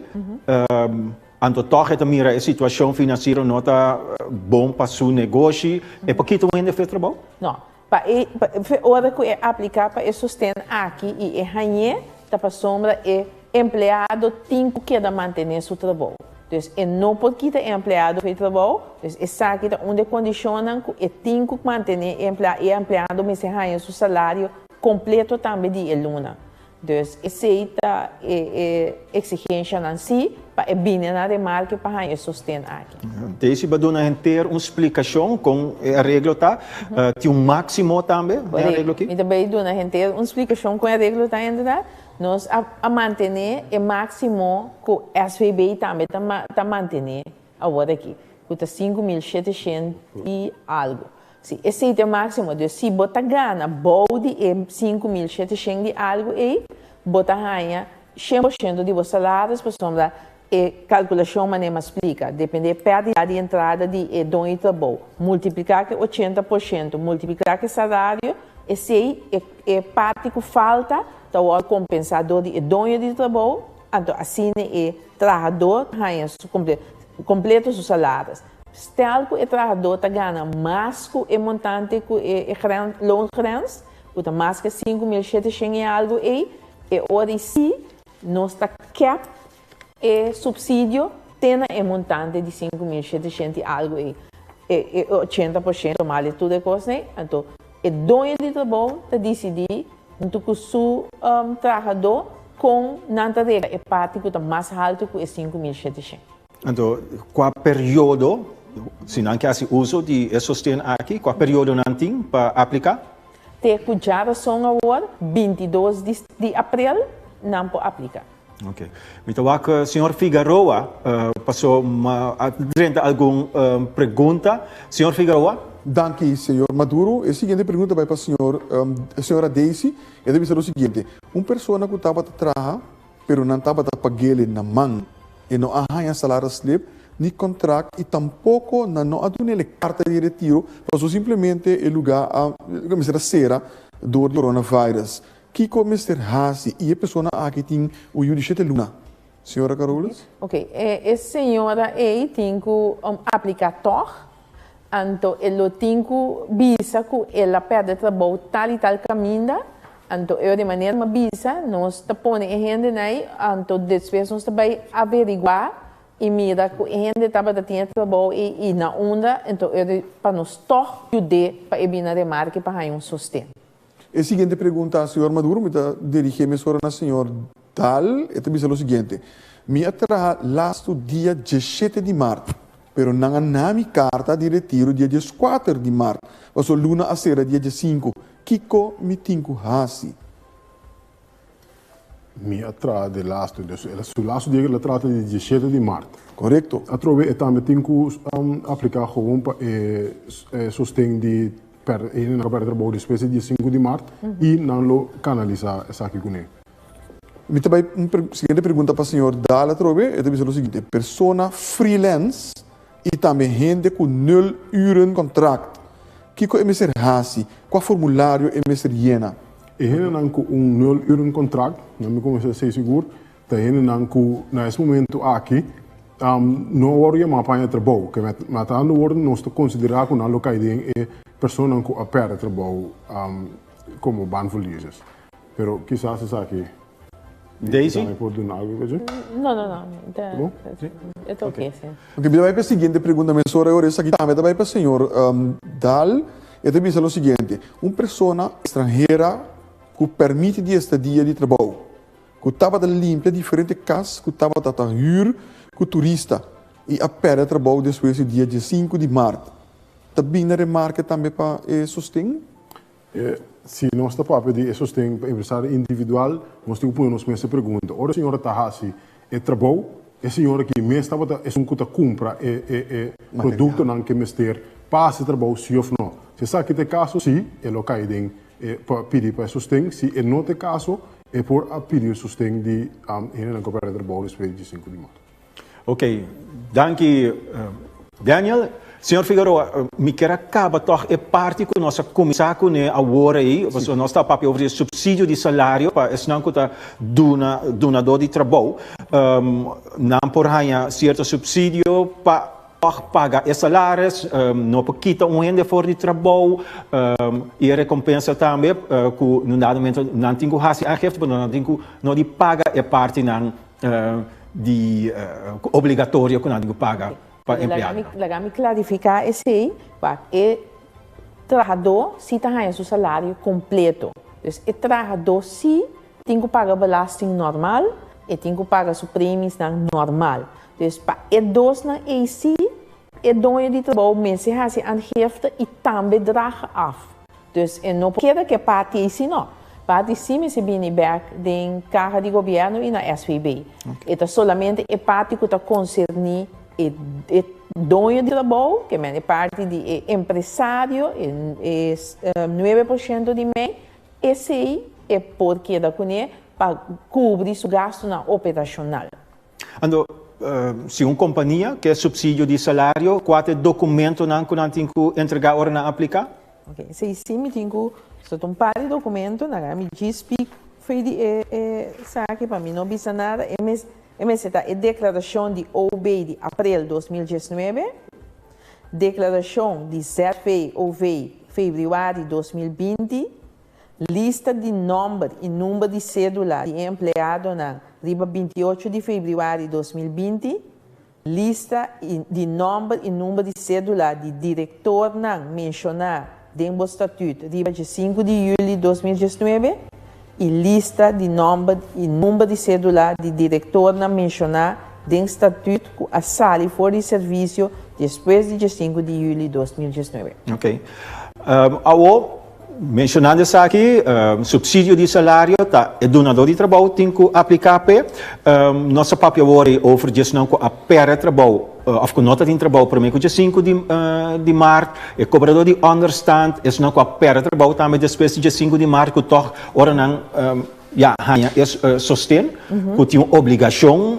Speaker 2: então toch é também a situação financeira não está bom para o negócio, é porque tu ainda fez trabalho?
Speaker 3: Não, para hora que é aplicar para sustento aqui e ganhar para sombra é empregado tem que manter seu trabalho. Então, não porque o empregado faz trabalho, essa aqui é onde condiciona que tem que manter o empregado mas ganha seu salário completo também de luna. Então, essa é a exigência em si para bem na remarca para ganhar sustento aqui.
Speaker 2: Desde que a gente ter uma explicação com a regra tá, tem um máximo também na regra aqui.
Speaker 3: E também a gente ter uma explicação com a regra tá ainda. Nós a manter o máximo que o SVB também está mantendo agora aqui, que está 5.700 e algo. Se esse é o máximo, se você ganha bode e 5.700 e algo, e você ganha 100% de vos salários, por exemplo, a calculação maneira explica, depende da perda de entrada de dono de trabalho, multiplicar com 80%, multiplicar com o salário, esse é parte que falta, o compensador de dono de trabalho, então assim é trabalhador ganha completo os salários. stel que o trabalhador está ganhando mais que o montante que o loongrens, que está mais que 5.700 e algo, e hoje sim, nós está cap e subsídio tem o montante de 5.700 e algo, e 80% mais de tudo é coisa, né? Então, o dono de trabalho está decidir então que o trabalhador com nanta regra é parte que está mais alto que 5.700.
Speaker 2: Então, qual período, se não quer se uso de sustento aqui, qual período não tem para aplicar?
Speaker 3: Tem que já são agora 22 de abril não pode aplicar.
Speaker 2: Ok. Então, que o senhor Figueroa passou alguma pergunta. Senhor Figueroa?
Speaker 1: Danke, senhor Maduro. A seguinte pergunta vai para a senhora Daisy. E deve ser o seguinte: uma pessoa que estava a trabalhar, mas não estava a pagar ele na mão, e não arranha salário slip, nem contrato, e tampouco não há uma carta de retiro, mas simplesmente o lugar a cera do coronavírus. Que como Mr. Hasi e a pessoa aqui tem o judiciário de Luna. Senhora Carolus?
Speaker 3: Ok. A senhora aí tem que aplicar TOR. Então, ela tem que visa que ela perde trabalho tal e tal caminho. Então, eu de maneira uma visa, nós está pondo a gente aí, então depois nós também averiguar e mira que a gente estava tendo trabalho e na onda, então eu para nós toch ajudar para evitar a marca para um sustento.
Speaker 1: A seguinte pergunta ao senhor Maduro, me dirigir-me ao senhor Dal, e também é o seguinte: me atraha lasto dia 17 de março, pero não há minha carta de retiro dia 14 de março, mas o luna a ser dia 5. Kiko me tinko hasi.
Speaker 5: Me atraha de lasto, o lasto dia que trata de 17 de março.
Speaker 1: Correto.
Speaker 5: A trove e também tem que aplicar gewoon para sustento de ele não vai trabalhar depois de 5 de março e não lo canalizar essa aqui com ele.
Speaker 1: Me também seguinte pergunta para o senhor Dala Trove, é o seguinte: persona freelance e também gente com 0 uren contrato. Kiko é Mr. Hasi, qual formulário é Mr. Jena?
Speaker 5: E ele não com 0 uren contrato, não me começa a ser seguro, tá ele não com nesse momento aqui não worry maar apanha trabalho, que mas tá no worry nós considerar que não local de pessoa que a perde trabalho como banverliezers. Pero quizás essa aqui.
Speaker 2: Daisy?
Speaker 5: Pode dar algo que
Speaker 3: Não. É ok, sim.
Speaker 1: Ok, me vai para a seguinte pergunta, mas agora essa aqui também vai para o senhor Dal, e também é o seguinte: uma pessoa estrangeira que permite de estadia de trabalho, que estava a limpar diferentes casas, que estava a hyr, que turista, e a perde trabalho depois do dia 5 de março. Também na remarca também para sustento?
Speaker 5: Se nós estamos a pedir sustento para empresário individual, nós temos que pôr nos essa pergunta. Ora, a senhora está assim, é trabalho, a senhora que me estava é um que compra produto não que me ter passa trabalho sim ou não. Se sabe que tem caso, sim, é local para pedir para sustento. Se não tem caso, é por pedir sustento de não comprar trabalho depois de 5 de março.
Speaker 2: Ok, danke, Daniel. Senhor Figueroa, me quer acaba toch é parte que nós começar né agora aí, nós está papo over subsídio de salário para esse não que tá donador de trabalho, não por ganhar certo subsídio para pagar os salários, não para quitar renda fora de trabalho, e a recompensa também que no dado momento não tem que fazer a mas não tem que não de pagar é parte não de obrigatório que não tem que pagar.
Speaker 3: Let me clarificar isso aí. O trabalhador se tem seu salário completo. Então, o trabalhador se tem que pagar belasting normal e tem que pagar os prêmios normal. Então, para o dois na AC, o dono de trabalho mense has aangifte e também dragen af. Dus não queda que parte AC não. Parte sim me se binnenwerk de carga de governo e na SVB. Então, solamente a parte que está concernida e dono de trabalho, que é parte de empresário, é 9% de mês, esse aí é porque da CUNE para cobrir o gasto na operacional.
Speaker 2: Ando, se uma companhia quer subsídio de salário, qual é o documento que não tem que entregar ou não aplicar?
Speaker 3: Ok, se sim, me tem que um par de documentos, me diz que foi de saque para mim, não precisa nada, MST é declaração de OB de abril de 2019, declaração de ZVOV fevereiro 2020, lista de número e número de cédula de empregado na riba 28 de fevereiro 2020, lista de número e número de cédula de diretor não mencionar dentro do estatuto riba de 5 de julho de 2019 e lista de número e número de cédula de diretor não mencionar dentro do estatuto que a sala for de serviço depois de 5 de julho de 2019.
Speaker 2: Ok. Mencionando isso aqui, subsídio de salário, o donador de trabalho tem que aplicar para nossa própria hora oferece não a pera trabalho, a nota de trabalho para mim que 5 de março, o cobrador de understand, é não a pera trabalho também depois de 5 de março, que toch ora não sostém, que tem obrigação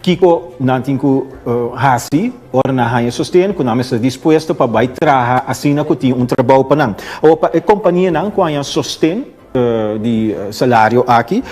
Speaker 2: Kiko nanti ku hasi or na hanya sustain ku namin sa dispuesto pa bay traha asina ku ti trabalho pa nang o pa companhia nang ku hanya sustain di salário aqui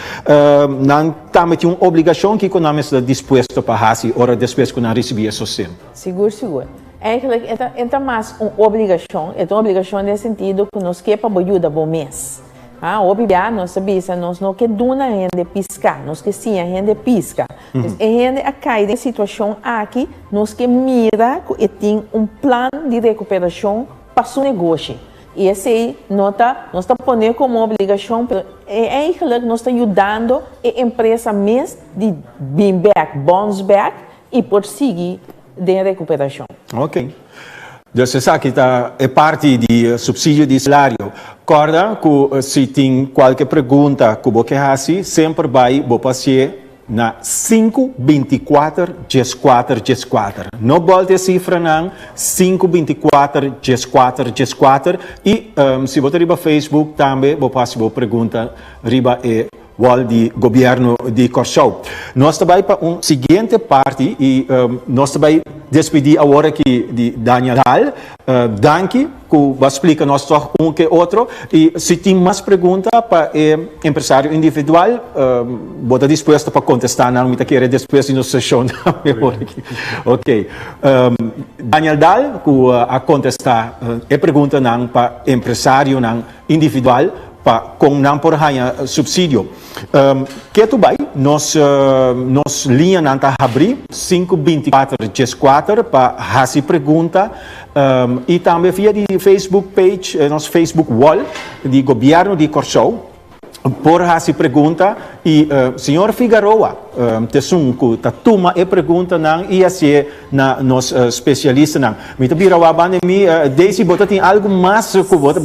Speaker 2: nang tama ti obrigação que ku namin sa dispuesto pa hasi or depois ku na recibia sustain.
Speaker 3: Seguro. Eigenlijk é mais uma obrigação, é uma obrigação nesse sentido que nós queremos ajuda bom mês. Obviamente, nós sabemos que nós não queremos a gente piscar, nós queremos sim a gente pisca. A gente a cair em situação aqui, nós queremos mirar que tem plano de recuperação para o negócio. E esse aí, nós está pondo como obrigação, é que nós está ajudando a empresa mesmo de bring back, bounce back e prosseguir de recuperação.
Speaker 2: Ok. Dus essa aqui é parte de subsídio de salário. Corda que se tem qualquer pergunta que você faça, sempre vai passar na 524 14 14. Não volte a cifra não, 524 14 14. E se você ir para Facebook também, você passa a pergunta riba wal de governo de Corsou. Nós também para seguinte parte e nós também despedir agora aqui de Daniel Dal. Danke, que vai explicar nós só que outro. E se tem mais perguntas para empresário individual, vou estar disposto para contestar, não me querer depois de nossa sessão. Ok. Daniel Dal, que a contestar a pergunta não para empresário não individual, com não por ganhar subsídio. Que tu vai, nós linha não está abrir 524 14 para fazer pergunta e também via de Facebook page, nosso Facebook wall de governo de Corsou. Por fazer pergunta e senhor Figueroa tesunku tatuma e pergunta nang ia se na nos especialista nang mita birawa ba mi Daisy bota tem algo mais que bota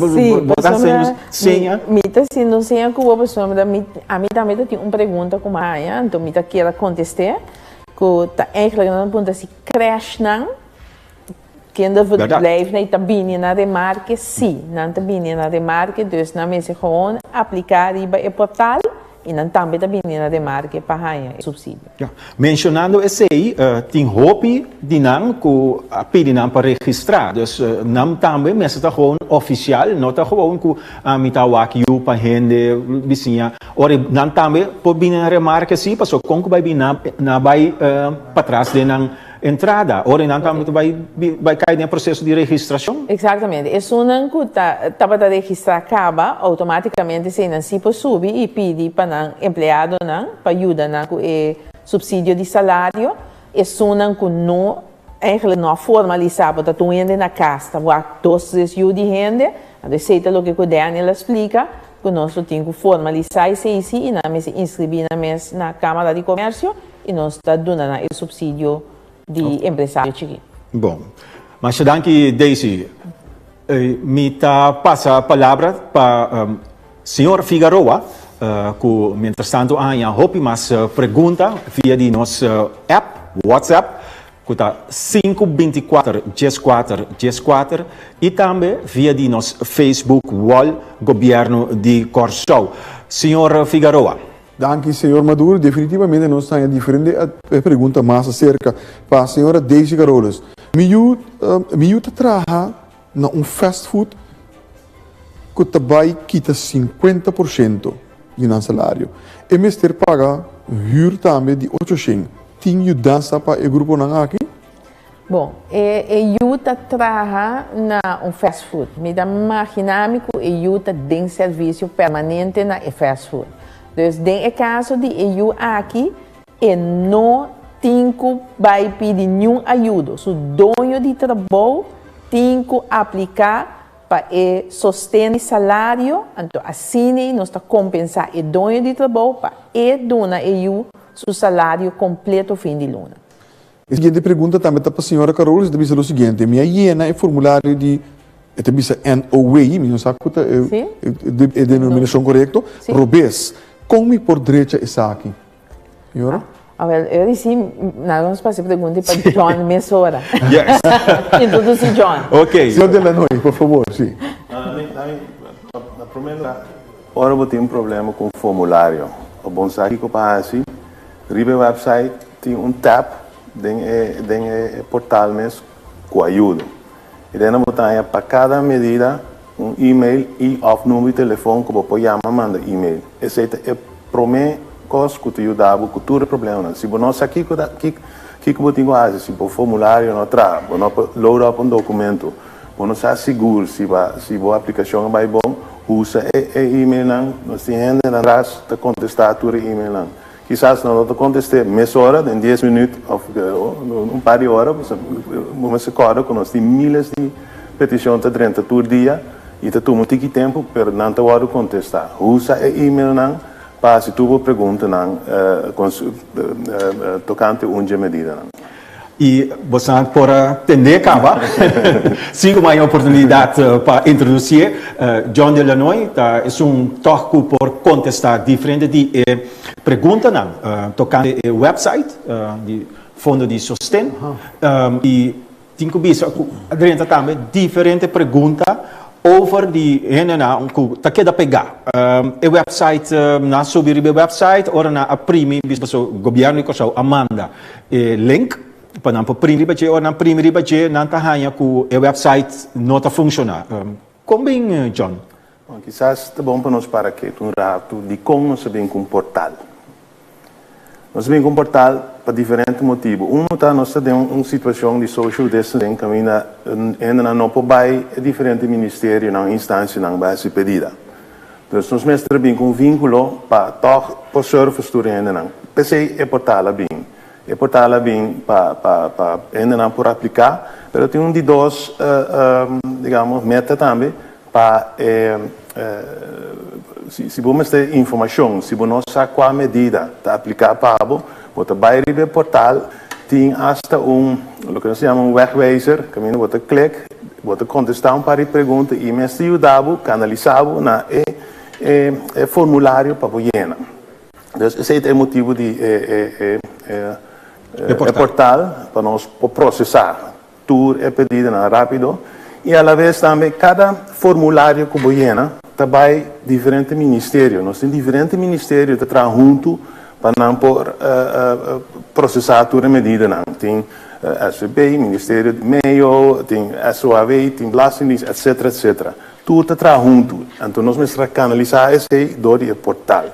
Speaker 2: senha
Speaker 3: mita sendo senha que o pessoa a mim também tem uma pergunta como então mita queira contestar que tá eigenlijk não pergunta se crash nang que ainda blijft niet te binnen naar de markt, sim, niet te binnen naar de markt, dus dan mensen gewoon appliceren bij het portaal en dan também te binnen naar de markt para ganhar subsídio.
Speaker 2: Ja. Mencionando esse aí, tem hopi de não que a pedir não para registrar, dus não também, mas está gewoon oficial, não está gewoon que a mitawaki u para gente vizinha, ora não também por binnen naar de markt sim, passou com que vai binnen na vai para trás de não entrada, ora não vai cair no processo de registração?
Speaker 3: Exatamente. É só não que estava a registrar acaba, automaticamente se não se possui e pede para o empregado para ajudar com o subsídio de salário. É só não que não eigenlijk não formalizado, está tudo na casta, waar dosis de gente, a receita o que o Daniel explica, que nós temos que formalizar isso e nós inscrever na Câmara de Comércio e nós está dando o subsídio de empresário chiquinho.
Speaker 2: Bom, mas danke Daisy. Me passa a palavra para senhor Figueroa, que mientras tanto há hopi mais pergunta via de nosso app WhatsApp, que está 524 14 14 e também via de nosso Facebook wall Governo de Corsou. Senhor Figueroa.
Speaker 1: Danke, senhor Maduro. Definitivamente nós temos diferente pergunta mais acerca para a senhora Daisy Carolas. Me trabalha na fast food que também quita 50% de nosso salário. E me paga huur também de 800. Tem mudança para o grupo aqui?
Speaker 3: Bom, eu trabalho na fast food. Me dá imaginar que eu tem serviço permanente na fast food. Então, tem o caso de eu aqui e não tenho que pedir nenhuma ajuda. O dono de trabalho tem que aplicar para sustentar o salário. Então, assim, nós estamos compensar o dono de trabalho para dar eu o salário completo fim de luna.
Speaker 1: A seguinte pergunta também está para a senhora Carol, está dizendo o seguinte, minha hiena é formulário de, está dizendo NOA, não sabe qual é a denominação correta, Robes, como por direita está aqui? Senhora?
Speaker 3: Eu disse, nós vamos fazer pergunta para John Messora.
Speaker 2: Yes.
Speaker 3: Introduzir John.
Speaker 2: Ok.
Speaker 1: Senhor Delanoy, por favor, sim.
Speaker 6: Na primeira hora eu tenho problema com o formulário. O bom sabe que eu passo, ribe website tem tab, tem portal mesmo com ajuda. E daí eu tenho para cada medida e-mail e número de telefone que eu vou chamar, manda e-mail. Esse é o primeiro coisa que eu ajudo com todo problema. Se você aqui que eu tenho que fazer, se o formulário não traz, não load up documento, não está seguro se a aplicação vai bom, usa e-mail não, nós temos atrás de contestar todo e-mail não. Quizás não conteste meia hora, em 10 minutos, par de horas, você acorda que nós temos milhares de petições durante todo dia e toma um tempo para não hora contestar. Usa e-mail não, para se tu pergunta não, tocante uma medida não.
Speaker 2: E você pode atender acaba. Sim, uma oportunidade para introduzir. John Delanoy é toque por contestar diferente de pergunta tocante o website de Fundo de Sustento e tem que ver também diferente pergunta over die henen que queda pegar. O website na subir o website ora na a primi bispo governo que sou Amanda link para não primeiro bache ou na primeiro bache não tá hanya que o website não tá funcionar. Como bem John?
Speaker 6: Bom, quizás é bom para nós para que um rato de como nós sabemos com portal. Nós sabemos com portal para diferentes motivos. Nós temos uma situação de social distancing que ainda não pode diferentes ministérios, não instâncias, não vai ser pedida. Então, nós temos um vínculo para o serviço do ainda não. PC é portal bem. É portal bem para ainda não por aplicar, mas tem de dois, digamos, meta também para se você ter informação, se você não sabe qual medida para aplicar para você vai ir portal, tem até o que nós chamamos wegwijzer, que você clica, você contestar para a pergunta e me ajudar a canalizar na formulário para você. Então, esse é o motivo de portal para nós processar tudo é pedido rápido e a vez também cada formulário que você também diferente ministério. Nós temos diferentes ministérios que trabalham junto para não processar toda a medida. Tem SVB, Ministério do Meio, tem SOAV, tem Belastingdienst, etc, etc. Tudo trabalha junto. Então, nós vamos canalizar esse do portal.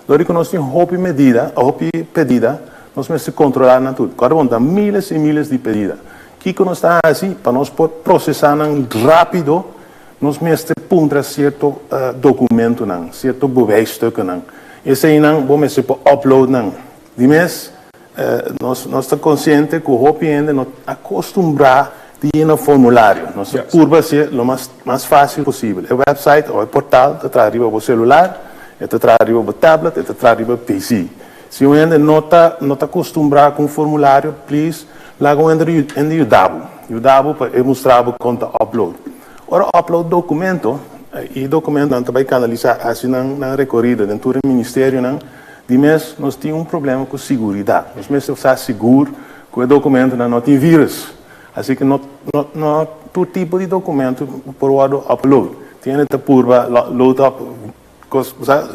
Speaker 6: Dori que nós temos roupa medida, roupa pedida, nós vamos controlar na tudo. Agora vão dar milhares e milhares de pedidas. O que nós está assim, para nós processar rápido, nós vamos ter certo documento, certo bewijsstuk. Esse aí não vamos upload. De mês, nós estamos conscientes que o roupa ainda não acostumbrar a ir no formulário. Nós curva ser o mais fácil possível. O website ou o portal, está arriba o celular, está arriba o tablet, está arriba o PC. Se eu ainda não está acostumado com o formulário, please, lá eu ainda ajudava para mostrar conta upload. Ora, upload documento, e documento não vai canalizar assim na recorrida dentro do ministério, de mês nós temos problema com segurança. Nós mesmos estar seguro que o documento não tem vírus. Assim que não todo tipo de documento por o upload. Tem que por load up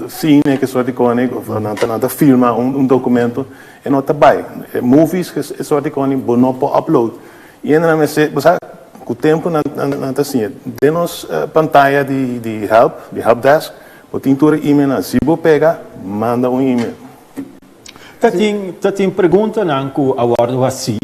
Speaker 6: cine que só de cone, não filma documento e não vai. Movies que só de cone, não pode upload. E ainda não sei, com o tempo não está assim. Denos pantalla de help desk, tem todo e-mail. Se você pega, manda um e-mail.
Speaker 2: Tem pergunta que eu abordo assim.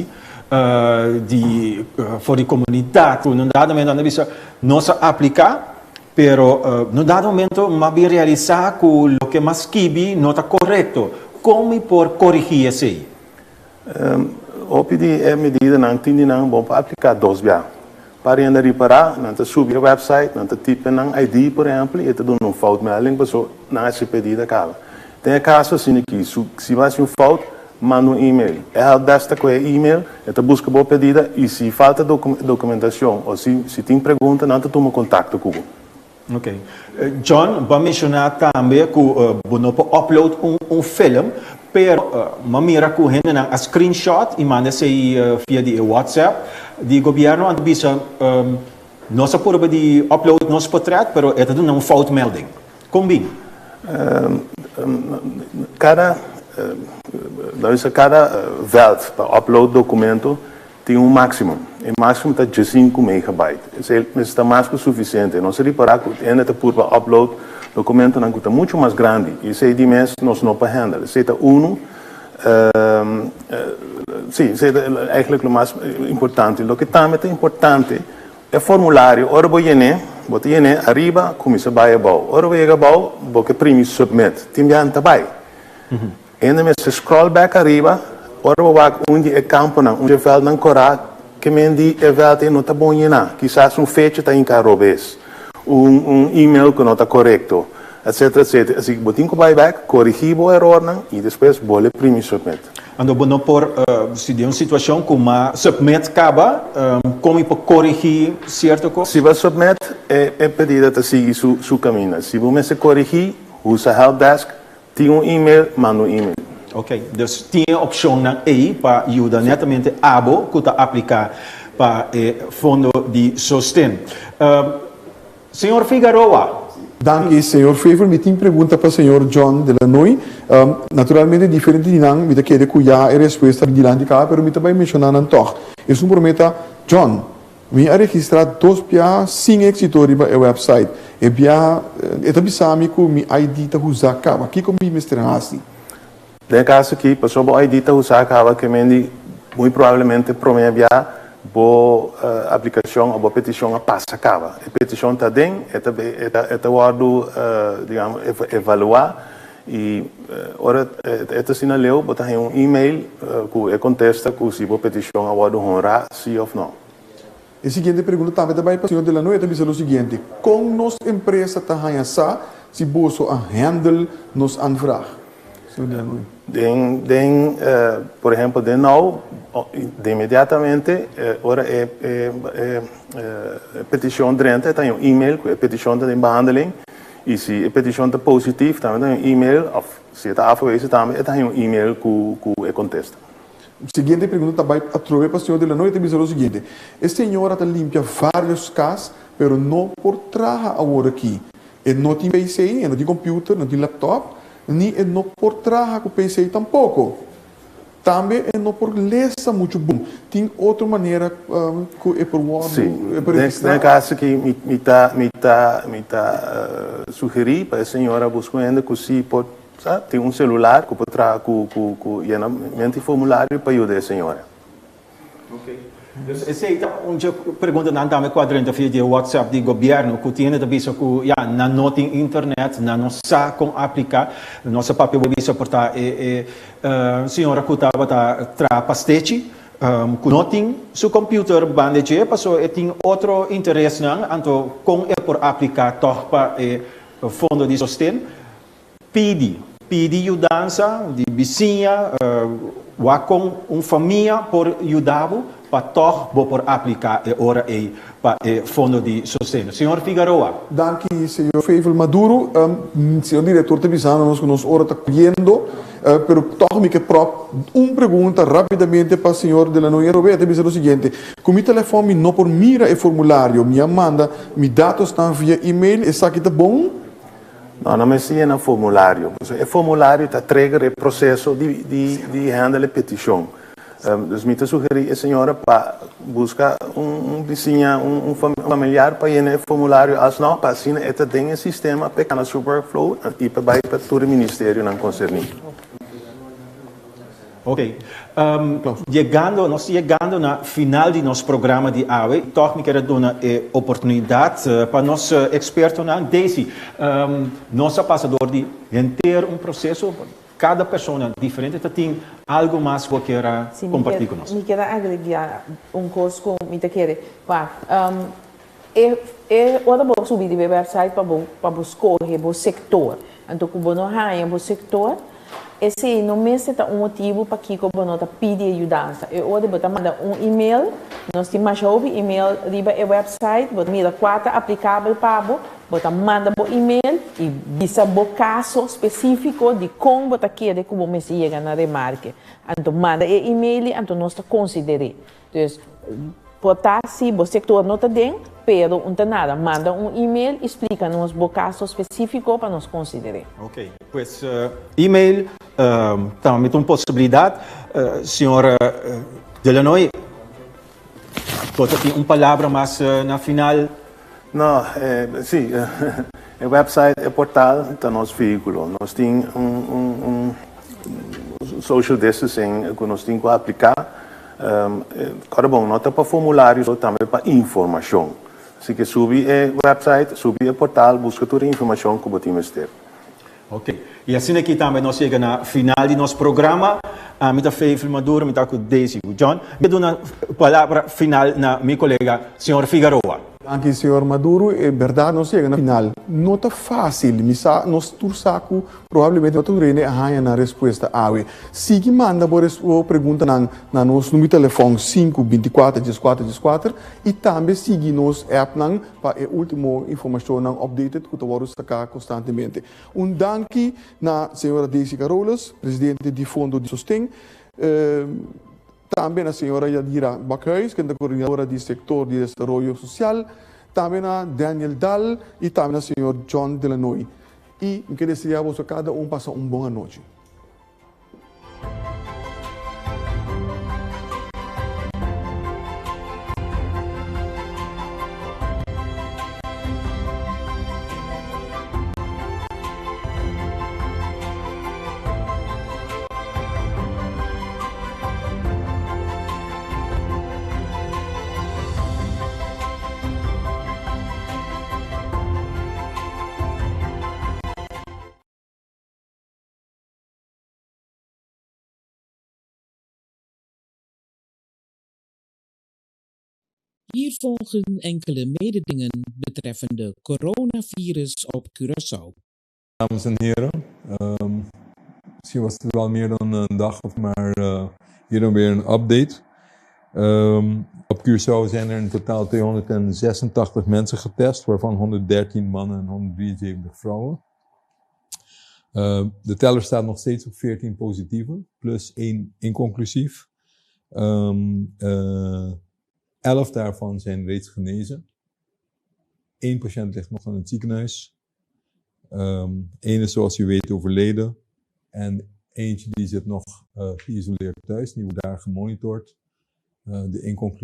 Speaker 2: voor die comunidade. Num dado momento, nós aplicar, pero num dado momento, mas realizar que o que mais kibi não está correto. Como por corrigir isso aí?
Speaker 6: Op die medida não tem não bom para aplicar dois via. Para ainda reparar, não te subir a website, não te tipo não ID, por exemplo, e te dá um fout melding, pessoa não essa pedida acaba. Tem caso assim aqui, se vai ser um fout, manda um e-mail. É desta com e-mail, te busca boa pedida e se falta documentação ou se tem pergunta, não te toma contato com.
Speaker 2: Ok. John, vai mencionar também que você pode upload filme, pero mira que gente a screenshot e manda se via de WhatsApp, de governo avisa nossa prova de upload nosso portrait, pero é tudo fout melding. Combina.
Speaker 6: Cada veld para upload documento tem máximo. O máximo está de 5 megabytes. Isso está mais que suficiente. Não se reparar que ainda está por upload documento não está muito mais grande. E isso aí de mês nós não podemos handle. Isso está sim, isso é eigenlijk o mais importante. O que também é importante é formulário. Ora você llene arriba, começa a baia bau. Ora você bau, você prime submit. Tem já não vai. Ainda você scroll back arriba. Ora você onde é campo não, onde é não corá, que mendi é velde não está bom llenar. Quizás fecha está em carobês. E-mail que não está correto, etc, etc. Assim, botin que vai back, corrigir o erro e depois vou prime submit.
Speaker 2: Ando bom por se de uma situação como submit acaba, como para corrigir certa coisa.
Speaker 6: Se você submit é pedida a seguir seu caminho. Se você corrigir, usa helpdesk, tem e-mail, manda e-mail.
Speaker 2: Ok, dus tem opção aí para ajudar netamente a abo que está aplicar para o fundo de sustento. Senhor Figueroa.
Speaker 1: Danke, senhor Favor. Me tem pergunta para o senhor John Delanoy. Naturalmente, diferente de nós, me quer que já a resposta de lá de cá, mas me também mencionar não toch. Isso prometa, John, me a registrar 2 pia sem êxito riba a website. E pia, também que me ID ta usar acaba. Que como me mostrar assim?
Speaker 6: Tem caso que pessoa o ID ta usar acaba que me muito provavelmente promete boa aplicação ou boa petição a passa acaba. A petição está dentro, é guardo, digamos, evaluar e ora é sinaleu, botar um e-mail que contesta que se boa petição a guardo honrar sim ou não.
Speaker 1: A seguinte pergunta também para o senhor Delanoy, é o seguinte: como nossa empresa está ganhando se bolso a handle nos anvraag? Senhor Delanoy.
Speaker 6: Por exemplo, de imediatamente, ora petição dentro, tem um e-mail com a petição de behandeling. E se a petição é positiva, também tem um e-mail, ou se está afwezen, também tem um e-mail que contesta.
Speaker 1: Seguinte pergunta também através para o senhor Delanoy, é o seguinte: a senhora está limpa vários casos, mas não por trabalhar agora aqui. Não tem PC, não tem computer, não tem laptop, nem não por trabalhar com PC tampouco. Também não por ler muito bom. Tem outra maneira que é por Word.
Speaker 6: Sim, nesse caso que me sugerir para a senhora buscando que se pode, tem um celular que pode trazer com formulário para ajudar a senhora.
Speaker 2: Ok. Dus essa é uma pergunta também quadrante via WhatsApp do governo que tem também que não tem internet, não sabe como aplicar. Nosso papel é suportar senhora que estava tra pastete, que não tem seu computer bandage, passou e tem outro interesse então como é por aplicar para o fundo de sustento. Pedi ajudança de vizinha, com uma família por ajudar para toch por aplicar ora para o fundo de sustento. Senhor Figueroa.
Speaker 1: Danke, senhor Favor Maduro. Senhor diretor, te avisando que nós ora está colhendo, pero toch me que pergunta rapidamente para o senhor Delanoy. Te avisando o seguinte: com meu telefone não por mira o formulário, me manda, meus dados estão via e-mail, isso aqui está bom?
Speaker 6: Não me siga no formulário. O formulário está trigger o processo de handle petição. Dus me sugerir a senhora para buscar vizinha, familiar para ir no formulário, als não para assinar este tem um sistema pequeno superflow e para todo o ministério não concernir.
Speaker 2: Ok. Nós chegando na final de nosso programa de AWE, toch me quero dar a oportunidade para nosso experto na Daisy. Nosso passador de ter processo, cada pessoa diferente tem algo mais que queira compartilhar com nós.
Speaker 3: Me quero agregar coisa que me quero. Ora vou subir de website para escolher o setor. Então, quando não há o setor, esse não é motivo para que você não pedir ajuda. Eu vou mandar e-mail, nós temos o e-mail riba e website, você mira 4 aplicável para você manda o e-mail e diz o caso específico de como você quer que você chega na remarque. Então, manda o e-mail, então nós consideramos. Então, se o sector não está dentro, pero não tem nada, manda e-mail, explica-nos o caso específico para nós considerar.
Speaker 2: Ok, pues e-mail, também tem possibilidade, senhora Delanoy, você tem uma palavra mais na final?
Speaker 6: Não, sim, o website é portal do nosso veículo. Nós temos social distancing que nós temos que aplicar. Agora, bom, não está para formulários, também para informação. Assim que subir o website, subir o portal, busca toda a informação que podemos ter.
Speaker 2: Ok. E assim aqui também nós chegamos na final de nosso programa. Me está feio filmador, me está com Daisy, John. Me dou uma palavra final na minha colega, senhor Figueroa.
Speaker 1: Aqui, senhor Maduro, é verdade, nós chegamos na final. Não está fácil, nós tursaco provavelmente não teremos a resposta a se que manda a pergunta na nosso número de telefone 524-1414 e também siga nos app para a última informação updated que vamos sacar constantemente. Danke na senhora Daisy Carolas, presidente do Fundo de Sustento. Também a senhora Yadira Bacais, que é a coordenadora do setor de desenvolvimento social, também a Daniel Dahl e também a senhora John Delanoy. E eu queria desejar a cada passar uma boa noite.
Speaker 7: Hier volgen enkele mededingen betreffende coronavirus op Curaçao.
Speaker 8: Dames en heren, misschien was het wel meer dan een dag, maar hier dan weer een update. Op Curaçao zijn er in totaal 286 mensen getest, waarvan 113 mannen en 173 vrouwen. De teller staat nog steeds op 14 positieven, plus 1 inconclusief. 11 daarvan zijn reeds genezen. 1 patiënt ligt nog in het ziekenhuis. 1 is zoals u weet overleden. En eentje die zit nog geïsoleerd thuis, die wordt daar gemonitord. De inconclusief